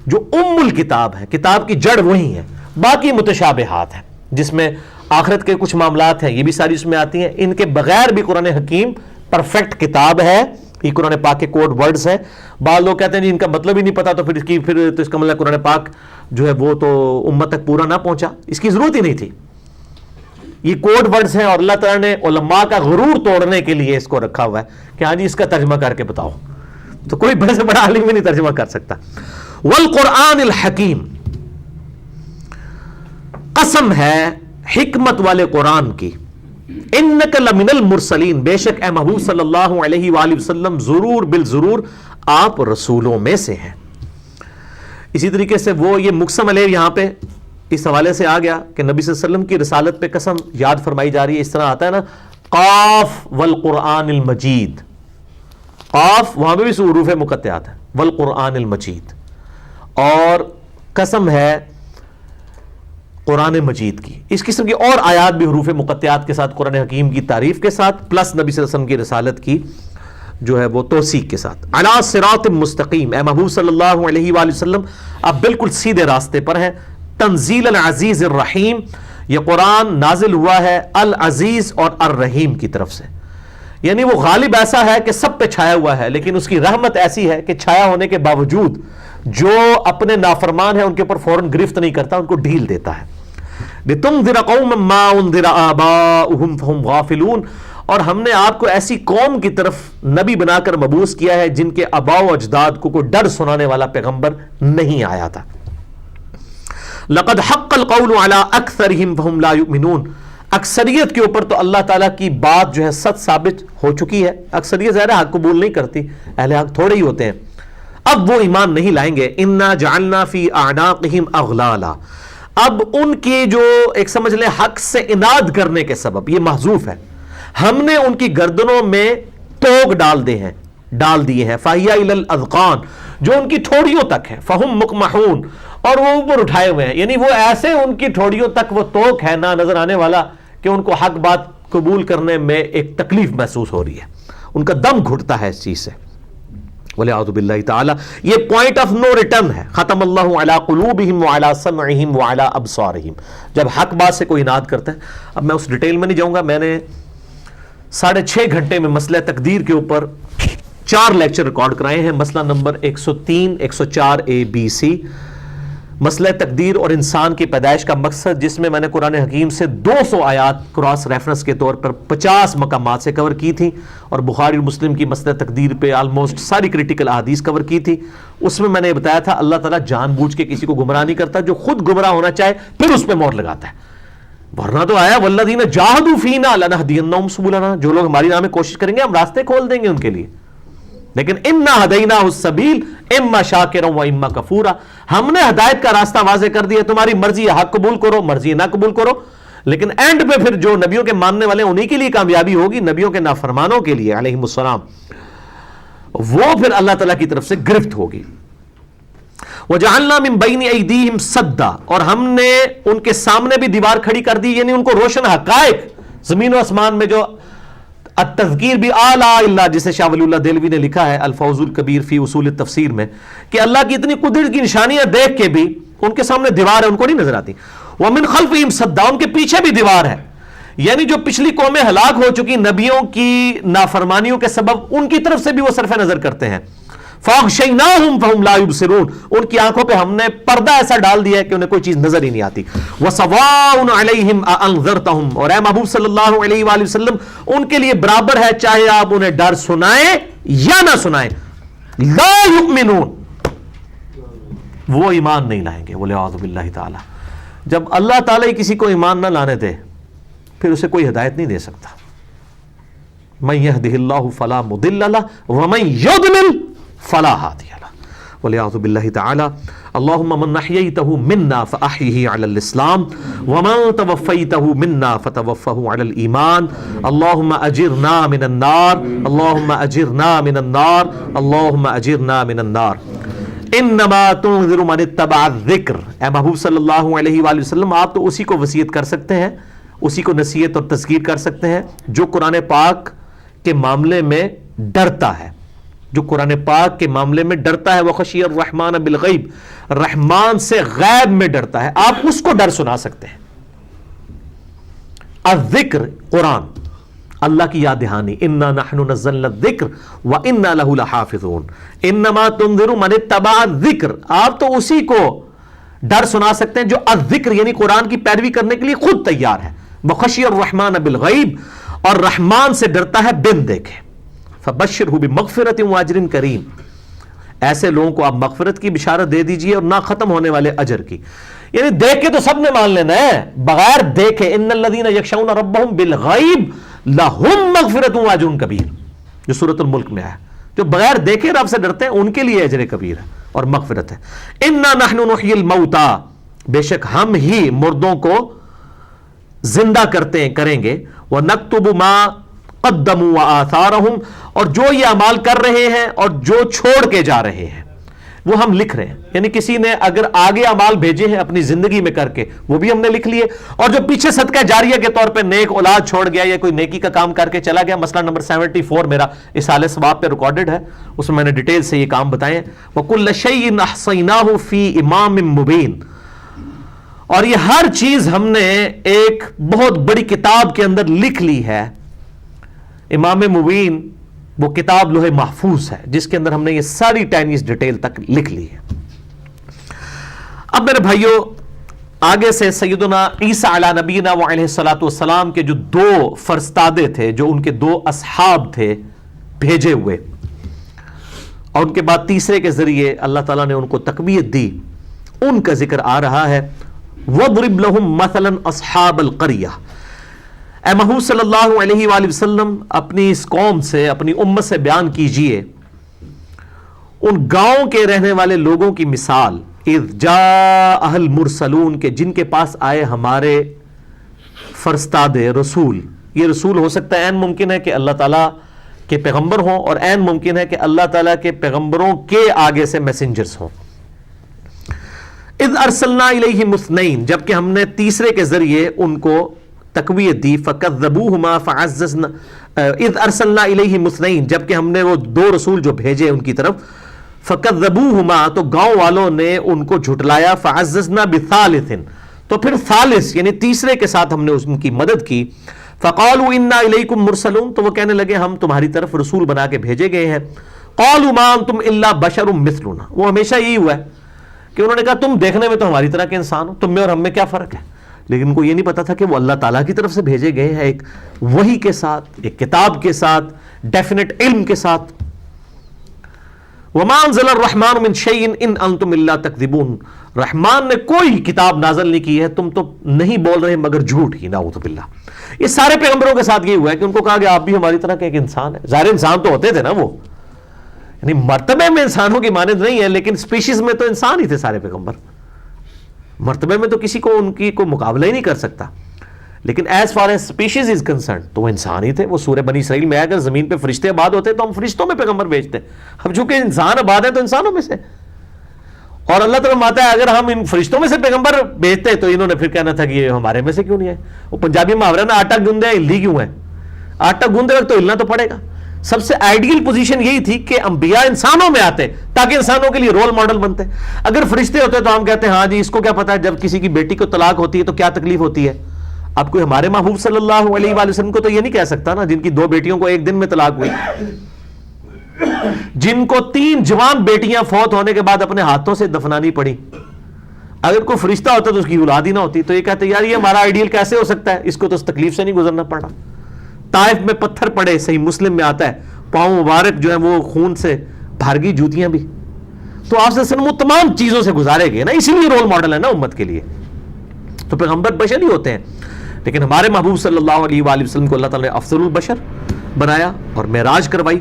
جو الکتاب ہے، کتاب کی جڑ وہی ہے، باقی متشابہات ہیں جس میں آخرت کے کچھ معاملات ہیں، یہ بھی ساری اس میں آتی ہیں. ان کے بغیر بھی قرآن حکیم پرفیکٹ کتاب ہے، یہ قرآن پاک کے کوڈ ورڈز ہیں. بعض لوگ کہتے ہیں جی ان کا مطلب ہی نہیں پتا تو پھر اس کا مطلب قرآن پاک جو ہے وہ تو امت تک پورا نہ پہنچا، اس کی ضرورت ہی نہیں تھی. یہ کوڈ ورڈز ہیں اور اللہ تعالیٰ نے علماء کا غرور توڑنے کے لیے اس کو رکھا ہوا ہے کہ ہاں جی اس کا ترجمہ کر کے بتاؤ، تو کوئی بڑے سے بڑا عالم بھی نہیں ترجمہ کر سکتا. والقرآن الحکیم، قسم ہے حکمت والے قرآن کی. انک لمن المرسلین، بے شک اے محبوب صلی اللہ علیہ وآلہ وسلم ضرور بالضرور آپ رسولوں میں سے ہیں. اسی طریقے سے وہ یہ مقسم علیہ یہاں پہ اس حوالے سے آ گیا کہ نبی صلی اللہ علیہ وسلم کی رسالت پہ قسم یاد فرمائی جا رہی ہے. اس طرح آتا ہے نا قاف والقرآن المجید، قاف وہاں پہ بھی حروف مقطعات ہیں، والقرآن المجید، اور قسم ہے قرآن مجید کی. اس قسم کی اور آیات بھی حروف مقطعات کے ساتھ قرآن حکیم کی تعریف کے ساتھ پلس نبی صلی اللہ علیہ وسلم کی رسالت کی جو ہے وہ توثیق کے ساتھ. علی صراط مستقیم، اے محبوب صلی اللہ علیہ وآلہ وسلم آپ بالکل سیدھے راستے پر ہیں. تنزیل العزیز الرحیم، یہ قرآن نازل ہوا ہے العزیز اور الرحیم کی طرف سے، یعنی وہ غالب ایسا ہے کہ سب پہ چھایا ہوا ہے، لیکن اس کی رحمت ایسی ہے کہ چھایا ہونے کے باوجود جو اپنے نافرمان ہیں ان کے اوپر فوراً گرفت نہیں کرتا، ان کو ڈھیل دیتا ہے. لِتُنذِرَ قَوْمًا مَّا أُنذِرَ آبَاؤُهُمْ فَهُمْ غَافِلُونَ، اور ہم نے آپ کو ایسی قوم کی طرف نبی بنا کر مبعوث کیا ہے جن کے آباء و اجداد کو کوئی ڈر سنانے والا پیغمبر نہیں آیا تھا. لَقَدْ حَقَّ الْقَوْلُ عَلَىٰ أَكْثَرِهِمْ فَهُمْ لَا يُؤْمِنُونَ، اکثریت کے اوپر تو اللہ تعالیٰ کی بات جو ہے سچ ثابت ہو چکی ہے. اکثریت ظاہر حق قبول نہیں کرتی، اہل حق تھوڑے ہی ہوتے ہیں، اب وہ ایمان نہیں لائیں گے. اِنَّا جَعَلْنَا فِي أَعْنَاقِهِمْ أَغْلَالًا، اب ان کی جو ایک سمجھ لیں حق سے اناد کرنے کے سبب، یہ محذوف ہے، ہم نے ان کی گردنوں میں توق ڈال دیے ہیں. فَهِيَ إِلَى الْأَذْقَانِ، جو ان کی ٹھوڑیوں تک ہے. فَهُمْ مُقْمَحُونَ، اور وہ اوپر اٹھائے ہوئے ہیں، یعنی وہ ایسے ان کی ٹھوڑیوں تک وہ توق ہے نہ نظر آنے والا کہ ان کو حق بات قبول کرنے میں ایک تکلیف محسوس ہو رہی ہے، ان کا دم گھٹتا ہے اس چیز سے. وَلِعَوْذُ بِاللَّهِ تَعَالَى، یہ پوائنٹ آف نو ریٹرن ہے. ختم اللہ علی قلوبہم وعلی سمعہم وعلی ابصارہم، جب حق بات سے کوئی اناد کرتا ہے. اب میں اس ڈیٹیل میں نہیں جاؤں گا، میں نے 6.5 گھنٹے میں مسئلہ تقدیر کے اوپر 4 لیکچر ریکارڈ کرائے ہیں. مسئلہ نمبر 103 104 ABC، مسئلہ تقدیر اور انسان کی پیدائش کا مقصد، جس میں نے قرآن حکیم سے 200 آیات کراس ریفرنس کے طور پر 50 مقامات سے کور کی تھی، اور بخاری اور مسلم کی مسئلہ تقدیر پہ آلموسٹ ساری کریٹیکل احادیث کور کی تھی. اس میں نے بتایا تھا اللہ تعالیٰ جان بوجھ کے کسی کو گمراہ نہیں کرتا، جو خود گمراہ ہونا چاہے پھر اس پہ مہر لگاتا ہے. ورنہ تو آیا والذین جاہدوا فینا لنہدینہم سبلنا، جو لوگ ہماری راہ میں کوشش کریں گے ہم راستے کھول دیں گے ان کے لیے. لیکن انا ہدیناہ السبیل اما شاکرا و اما کفورا، ہم نے ہدایت کا راستہ واضح کر دیا، تمہاری مرضی ہے حق قبول کرو، مرضی نہ قبول کرو، لیکن اینڈ پہ پھر جو نبیوں کے ماننے والے انہی کے لیے کامیابی ہوگی، نبیوں کے نافرمانوں کے لیے علیہم السلام وہ پھر اللہ تعالیٰ کی طرف سے گرفت ہوگی. وَجَعَلْنَا مِن بَيْنِ أَيْدِيهِمْ سَدًّا، اور ہم نے ان کے سامنے بھی دیوار کھڑی کر دی، یعنی ان کو روشن حقائق زمین و آسمان میں جو التذکیر بھی اعلیٰ اللہ، جسے شاہ ولی اللہ دہلوی نے لکھا ہے الفوز الکبیر فی اصول التفسیر میں، کہ اللہ کی اتنی قدرت کی نشانیاں دیکھ کے بھی ان کے سامنے دیوار ہے، ان کو نہیں نظر آتی. وَمِن خَلْفِهِمْ سَدًّا، ان کے پیچھے بھی دیوار ہے، یعنی جو پچھلی قومیں ہلاک ہو چکی نبیوں کی نافرمانیوں کے سبب، ان کی طرف سے بھی وہ صرف نظر کرتے ہیں. فَأَغْشَيْنَاهُمْ فَهُمْ لَا يُبْصِرُونَ، ان کی آنکھوں پہ ہم نے پردہ ایسا ڈال دیا ہے کہ انہیں کوئی چیز نظر ہی نہیں آتی. وَسَوَاءٌ عَلَيْهِمْ أَأَنذَرْتَهُمْ، اور اے محبوب صلی اللہ علیہ وآلہ وسلم ان کے لیے برابر ہے چاہے آپ انہیں ڈر سنائیں یا نہ سنائیں. لا يؤمنون، وہ ایمان نہیں لائیں گے. وَلِعَاذُ بِاللَّهِ تعالی. جب اللہ تعالیٰ کسی کو ایمان نہ لانے دے پھر اسے کوئی ہدایت نہیں دے سکتا. مَن يَهْدِهِ اللَّهُ فَلَا مُضِلَّ لَهُ وَمَن يُضْلِلْ فَلَا هَادِيَ لَهُ. وَلِعَاذُ بِاللَّهِ تَعَالَى. اللهم من أحييته منا فأحيه على الإسلام ومن توفيته منا فتوفه على الإيمان. اللهم أجرنا من النار، اللهم أجرنا من النار، اللهم أجرنا من النار. انما تنذر من اتبع الذکر. اے محبوب صلی اللہ علیہ وآلہ وسلم آپ تو اسی کو وصیت کر سکتے ہیں، اسی کو نصیحت اور تذکیر کر سکتے ہیں جو قرآن پاک کے معاملے میں ڈرتا ہے، جو قرآن پاک کے معاملے میں ڈرتا ہے. وَخَشِيَ الرَّحْمَنَ بِالْغَيْبِ، رحمان سے غیب میں ڈرتا ہے، آپ اس کو ڈر سنا سکتے ہیں. الذکر قرآن، اللہ کی یاد دہانی. اِنَّا نَحْنُ نَزَّلْنَا الذِّکْرَ وَإِنَّا لَهُ لَحَافِظُونَ. انما تنذر من اتبع الذکر، آپ تو اسی کو ڈر سنا سکتے ہیں جو الذکر یعنی قرآن کی پیروی کرنے کے لیے خود تیار ہے. وَخَشِيَ الرَّحْمَنَ بِالْغَيْبِ، اور رحمان سے ڈرتا ہے بن دیکھے. فَبَشِّرْهُ بِمَغْفِرَةٍ وَأَجْرٍ كَرِيمٍ، ایسے لوگوں کو آپ مغفرت کی بشارت دے دیجئے اور نہ ختم ہونے والے اجر کی. یعنی دیکھ کے تو سب نے مان لینا ہے، بغیر دیکھے ان الذین یخشون ربهم بالغیب لہم مغفرۃ واجر کبیر، جو سورۃ الملک میں ہے. جو بغیر دیکھے رب سے ڈرتے ہیں ان کے لیے اجر کبیر ہے اور مغفرت ہے. انا نحن نحیی الموتى، بے شک ہم ہی مردوں کو زندہ کریں گے. ونکتب ما قدموا وآثارهم، اور جو یہ اعمال کر رہے ہیں اور جو چھوڑ کے جا رہے ہیں وہ ہم لکھ رہے ہیں. یعنی کسی نے اگر آگے اعمال بھیجے ہیں اپنی زندگی میں کر کے وہ بھی ہم نے لکھ لیے، اور جو پیچھے صدقہ جاریہ کے طور پہ نیک اولاد چھوڑ گیا یا کوئی نیکی کا کام کر کے چلا گیا، مسئلہ نمبر 74 میرا اصحاح ثواب پہ ریکارڈڈ ہے، اس میں میں نے ڈیٹیل سے یہ کام بتائے ہیں. وَكُلَّ شَيْءٍ أَحْصَيْنَاهُ فِي إِمَامٍ مُبِينٍ، اور یہ ہر چیز ہم نے ایک بہت بڑی کتاب کے اندر لکھ لی ہے. امام مبین وہ کتاب لوح محفوظ ہے جس کے اندر ہم نے یہ ساری ٹائنیز ڈیٹیل تک لکھ لی ہے. اب میرے بھائیوں آگے سے سیدنا عیسیٰ علی نبینا وعلیہ الصلوۃ والسلام کے جو دو فرستادے تھے، جو ان کے دو اصحاب تھے بھیجے ہوئے، اور ان کے بعد تیسرے کے ذریعے اللہ تعالیٰ نے ان کو تقویت دی، ان کا ذکر آ رہا ہے. وَضْرِبْ لَهُمْ مَثَلًا أَصْحَابَ الْقَرْيَةِ. اے محمود صلی اللہ علیہ وآلہ وسلم اپنی اس قوم سے، اپنی امت سے بیان کیجئے ان گاؤں کے رہنے والے لوگوں کی مثال. اذ جاء المرسلون، کہ جن کے پاس آئے ہمارے فرستادے رسول. یہ رسول ہو سکتا ہے، عین ممکن ہے کہ اللہ تعالیٰ کے پیغمبر ہوں، اور عین ممکن ہے کہ اللہ تعالیٰ کے پیغمبروں کے آگے سے میسنجرز ہوں. اذ ارسلنا الیہم اثنین، جبکہ ہم نے تیسرے کے ذریعے ان کو تقویت دی. فکذبوہما فعززنا، اذ ارسلنا الیہم اثنین، جبکہ ہم نے وہ دو رسول جو بھیجے ان کی طرف. فکذبوہما، تو گاؤں والوں نے ان کو جھٹلایا. فعززنا بثالث، تو پھر ثالث یعنی تیسرے کے ساتھ ہم نے ان کی مدد کی. فقالوا انا الیکم مرسلون، تو وہ کہنے لگے ہم تمہاری طرف رسول بنا کے بھیجے گئے ہیں. قالوا ما انتم الا بشر مثلنا، وہ ہمیشہ یہی ہوا ہے کہ انہوں نے کہا تم دیکھنے میں تو ہماری طرح کے انسان ہو، تم میں اور ہم میں کیا فرق ہے. لیکن ان کو یہ نہیں پتا تھا کہ وہ اللہ تعالیٰ کی طرف سے بھیجے گئے ہیں، ایک وحی کے ساتھ، ایک کتاب کے ساتھ، ڈیفینٹ علم کے ساتھ. وَمَا أَنزَلَ الرَّحْمَنُ مِن شَيْءٍ إِنْ أَنْتُمْ إِلَّا تَكْذِبُونَ، رحمان نے کوئی کتاب نازل نہیں کی ہے، تم تو نہیں بول رہے مگر جھوٹ ہی. نعوذ باللہ. یہ سارے پیغمبروں کے ساتھ یہ ہوا ہے کہ ان کو کہا کہ آپ بھی ہماری طرح کے ایک انسان ہے. ظاہر انسان تو ہوتے تھے نا، وہ یعنی مرتبے میں انسانوں کی مانند نہیں ہے، لیکن اسپیشیز میں تو انسان ہی تھے سارے پیغمبر. مرتبے میں تو کسی کو ان کی کوئی مقابلہ ہی نہیں کر سکتا، لیکن as far as species is concerned تو وہ انسان ہی تھے. وہ سورہ بنی اسرائیل میں اگر زمین پہ فرشتے آباد ہوتے تو ہم فرشتوں میں پیغمبر بھیجتے. اب چونکہ انسان آباد ہے تو انسانوں میں سے، اور اللہ تعالیٰ فرماتا ہے اگر ہم ان فرشتوں میں سے پیغمبر بھیجتے تو انہوں نے پھر کہنا تھا کہ یہ ہمارے میں سے کیوں نہیں ہے. وہ پنجابی محاورہ نا، آٹا گوندے ہلدی کیوں ہے. آٹا گوندے وقت تو ہلنا تو پڑے گا. سب سے آئیڈیل پوزیشن یہی تھی کہ انبیاء انسانوں میں آتے تاکہ انسانوں کے لیے رول ماڈل بنتے. اگر فرشتے ہوتے تو ہم کہتے ہیں ہاں جی اس کو کیا پتا ہے جب کسی کی بیٹی کو طلاق ہوتی ہے تو کیا تکلیف ہوتی ہے. اب کوئی ہمارے محبوب صلی اللہ علیہ وآلہ وسلم کو تو یہ نہیں کہہ سکتا نا، جن کی 2 بیٹیوں کو ایک دن میں طلاق ہوئی، جن کو 3 جوان بیٹیاں فوت ہونے کے بعد اپنے ہاتھوں سے دفنانی پڑی، اگر کوئی فرشتہ ہوتا تو اس کی اولاد ہی نہ ہوتی، تو یہ کہتے یار یہ ہمارا آئیڈیل کیسے ہو سکتا ہے، اس کو تو اس تکلیف سے نہیں گزرنا پڑا۔ طائف میں پتھر پڑے، صحیح مسلم میں آتا ہے، پاؤں مبارک جو ہے وہ خون سے بھر گئی، جوتیاں بھی۔ تو آپ سے وہ تمام چیزوں سے گزارے گئے نا، اسی لیے رول ماڈل ہے نا امت کے لیے۔ تو پیغمبر بشر ہی ہوتے ہیں، لیکن ہمارے محبوب صلی اللہ علیہ وآلہ وسلم کو اللہ تعالیٰ نے افضل البشر بنایا اور معراج کروائی۔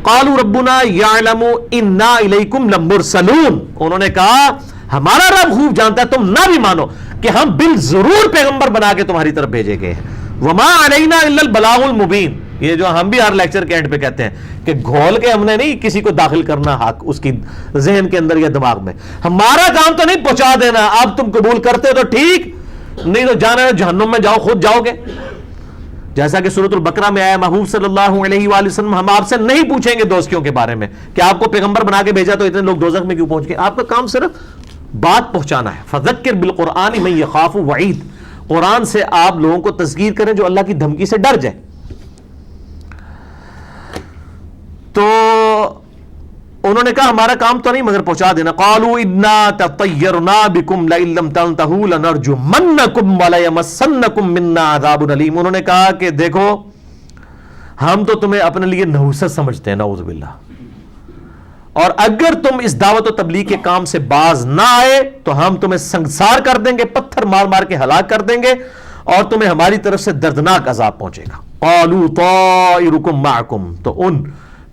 قالوا ربنا یعلم انا الیکم لمرسلون، انہوں نے کہا ہمارا رب خوب جانتا ہے، تم نہ بھی مانو کہ ہم بالضرور پیغمبر بنا کے تمہاری طرف بھیجے گئے ہیں۔ وما علینا الا البلاغ المبین، یہ جو ہم بھی ہر لیکچر کے اینڈ پہ کہتے ہیں کہ گھول کے ہم نے نہیں کسی کو داخل کرنا حق اس کی ذہن کے اندر یا دماغ میں، ہمارا کام تو نہیں پہنچا دینا، اب تم قبول کرتے تو ٹھیک، نہیں تو جانا ہے جہنم میں جاؤ، خود جاؤ گے۔ جیسا کہ سورۃ البقرہ میں آیا محبوب صلی اللہ علیہ وآلہ وسلم ہم آپ سے نہیں پوچھیں گے دوستیوں کے بارے میں کہ آپ کو پیغمبر بنا کے بھیجا تو اتنے لوگ دوزخ میں کیوں پہنچ گئے، آپ کا کام صرف بات پہنچانا ہے۔ فذکر بالقرآن من یخاف وعید، قرآن سے آپ لوگوں کو تذکیر کریں جو اللہ کی دھمکی سے ڈر جائے۔ تو انہوں نے کہا ہمارا کام تو نہیں مگر پہنچا دینا۔ قالوا انا تطیرنا بکم لئن لم تنتہوا لنرجمنکم ولیمسنکم منا عذاب علیم، انہوں نے کہا کہ دیکھو ہم تو تمہیں اپنے لیے نحوست سمجھتے ہیں، نعوذ باللہ، اور اگر تم اس دعوت و تبلیغ کے کام سے باز نہ آئے تو ہم تمہیں سنگسار کر دیں گے، پتھر مار مار کے ہلاک کر دیں گے، اور تمہیں ہماری طرف سے دردناک عذاب پہنچے گا۔ قالوا طائرکم معکم، تو ان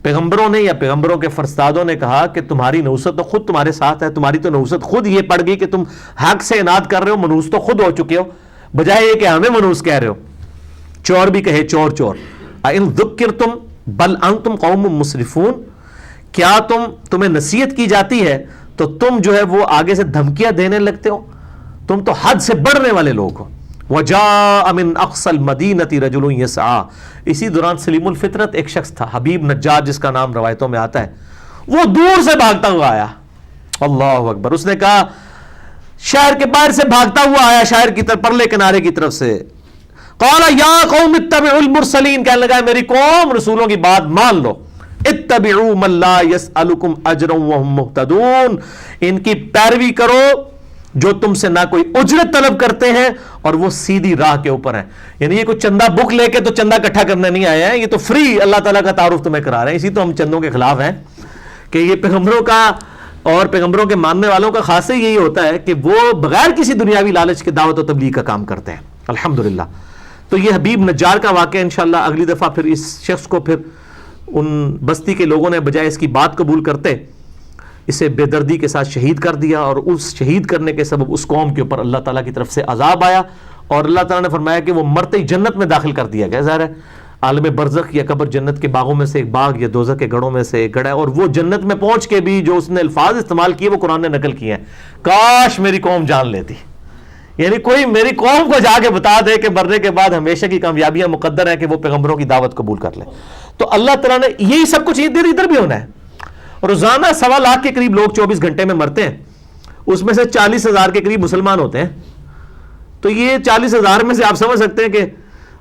پیغمبروں نے یا پیغمبروں کے فرستادوں نے کہا کہ تمہاری نحوست تو خود تمہارے ساتھ ہے، تمہاری تو نحوست خود یہ پڑ گئی کہ تم حق سے اناد کر رہے ہو، منوس تو خود ہو چکے ہو، بجائے یہ کہ ہمیں منوس کہہ رہے ہو۔ چور بھی کہے چور چور، اَإِن ذُكِّرْتُمْ بَلْ أَنْتُمْ قَوْمٌ مُسْرِفُونَ، کیا تمہیں نصیحت کی جاتی ہے تو تم جو ہے وہ آگے سے دھمکیاں دینے لگتے ہو، تم تو حد سے بڑھنے والے لوگ ہو۔ وَجَاءَ مِنْ أَقْصَى الْمَدِينَةِ رَجُلٌ يَسْعَىٰ، اسی دوران سلیم الفطرت ایک شخص تھا، حبیب نجار جس کا نام روایتوں میں آتا ہے، وہ دور سے بھاگتا ہوا آیا، اللہ اکبر، اس نے کہا شہر کے باہر سے بھاگتا ہوا آیا، شہر کی طرف پرلے کنارے کی طرف سے، قَالَ يَا قَوْمِ اتَّبِعُوا الْمُرْسَلِينَ، کہنے لگا میری قوم رسولوں کی بات مان لو، اتبعوا من لا يسألكم اجرا وهم مهتدون، ان کی پیروی کرو جو تم سے نہ کوئی اجرت طلب کرتے ہیں اور وہ سیدھی راہ کے اوپر ہیں، یعنی یہ کوئی چندہ بک لے کے تو چندہ اکٹھا کرنے نہیں آئے ہیں، یہ تو فری اللہ تعالیٰ کا تعارف تمہیں کرا رہے ہیں۔ اسی تو ہم چندوں کے خلاف ہیں کہ یہ پیغمبروں کا اور پیغمبروں کے ماننے والوں کا خاصہ یہی ہوتا ہے کہ وہ بغیر کسی دنیاوی لالچ کے دعوت و تبلیغ کا کام کرتے ہیں، الحمدللہ۔ تو یہ حبیب نجار کا واقعہ انشاءاللہ اگلی دفعہ پھر اس شخص کو پھر ان بستی کے لوگوں نے بجائے اس کی بات قبول کرتے اسے بے دردی کے ساتھ شہید کر دیا، اور اس شہید کرنے کے سبب اس قوم کے اوپر اللہ تعالیٰ کی طرف سے عذاب آیا، اور اللہ تعالیٰ نے فرمایا کہ وہ مرتے ہی جنت میں داخل کر دیا گیا۔ ظاہر ہے عالم برزخ یا قبر جنت کے باغوں میں سے ایک باغ یا دوزخ کے گڑھوں میں سے ایک گڑھ ہے، اور وہ جنت میں پہنچ کے بھی جو اس نے الفاظ استعمال کیے وہ قرآن نے نقل کیے ہیں، کاش میری قوم جان لیتی، یعنی کوئی میری قوم کو جا کے بتا دے کہ مرنے کے بعد ہمیشہ کی کامیابیاں مقدر ہیں کہ وہ پیغمبروں کی دعوت قبول کر لے۔ تو اللہ تعالیٰ نے یہی سب کچھ ادھر بھی ہونا ہے۔ روزانہ 1.25 لاکھ کے قریب لوگ 24 گھنٹے میں مرتے ہیں، اس میں سے 40,000 کے قریب مسلمان ہوتے ہیں، تو یہ 40,000 میں سے آپ سمجھ سکتے ہیں کہ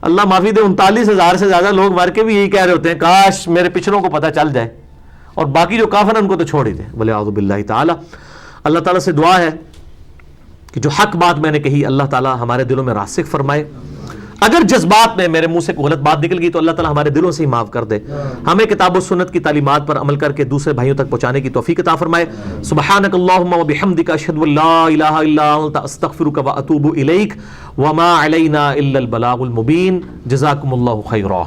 اللہ معافی دے 39,000 سے زیادہ لوگ مر کے بھی یہی کہہ رہے ہوتے ہیں کاش میرے پچھلوں کو پتہ چل جائے، اور باقی جو کافر ہیں ان کو تو چھوڑ ہی دیں، وَلِعَوْذُ بِاللَّهِ تعالی۔ اللہ تعالیٰ سے دعا ہے کہ جو حق بات میں نے کہی اللہ تعالیٰ ہمارے دلوں میں راسخ فرمائے، اگر جذبات میں میرے منہ سے کوئی غلط بات نکل گئی تو اللہ تعالیٰ ہمارے دلوں سے ہی معاف کر دے، ہمیں کتاب و سنت کی تعلیمات پر عمل کر کے دوسرے بھائیوں تک پہنچانے کی توفیق عطا فرمائے۔ سبحانک اللہم و بحمدک، اشہد ان لا الہ الا انت، استغفرک و اتوب الیک، وما علینا الا البلاغ المبین۔ جزاکم اللہ خیرا۔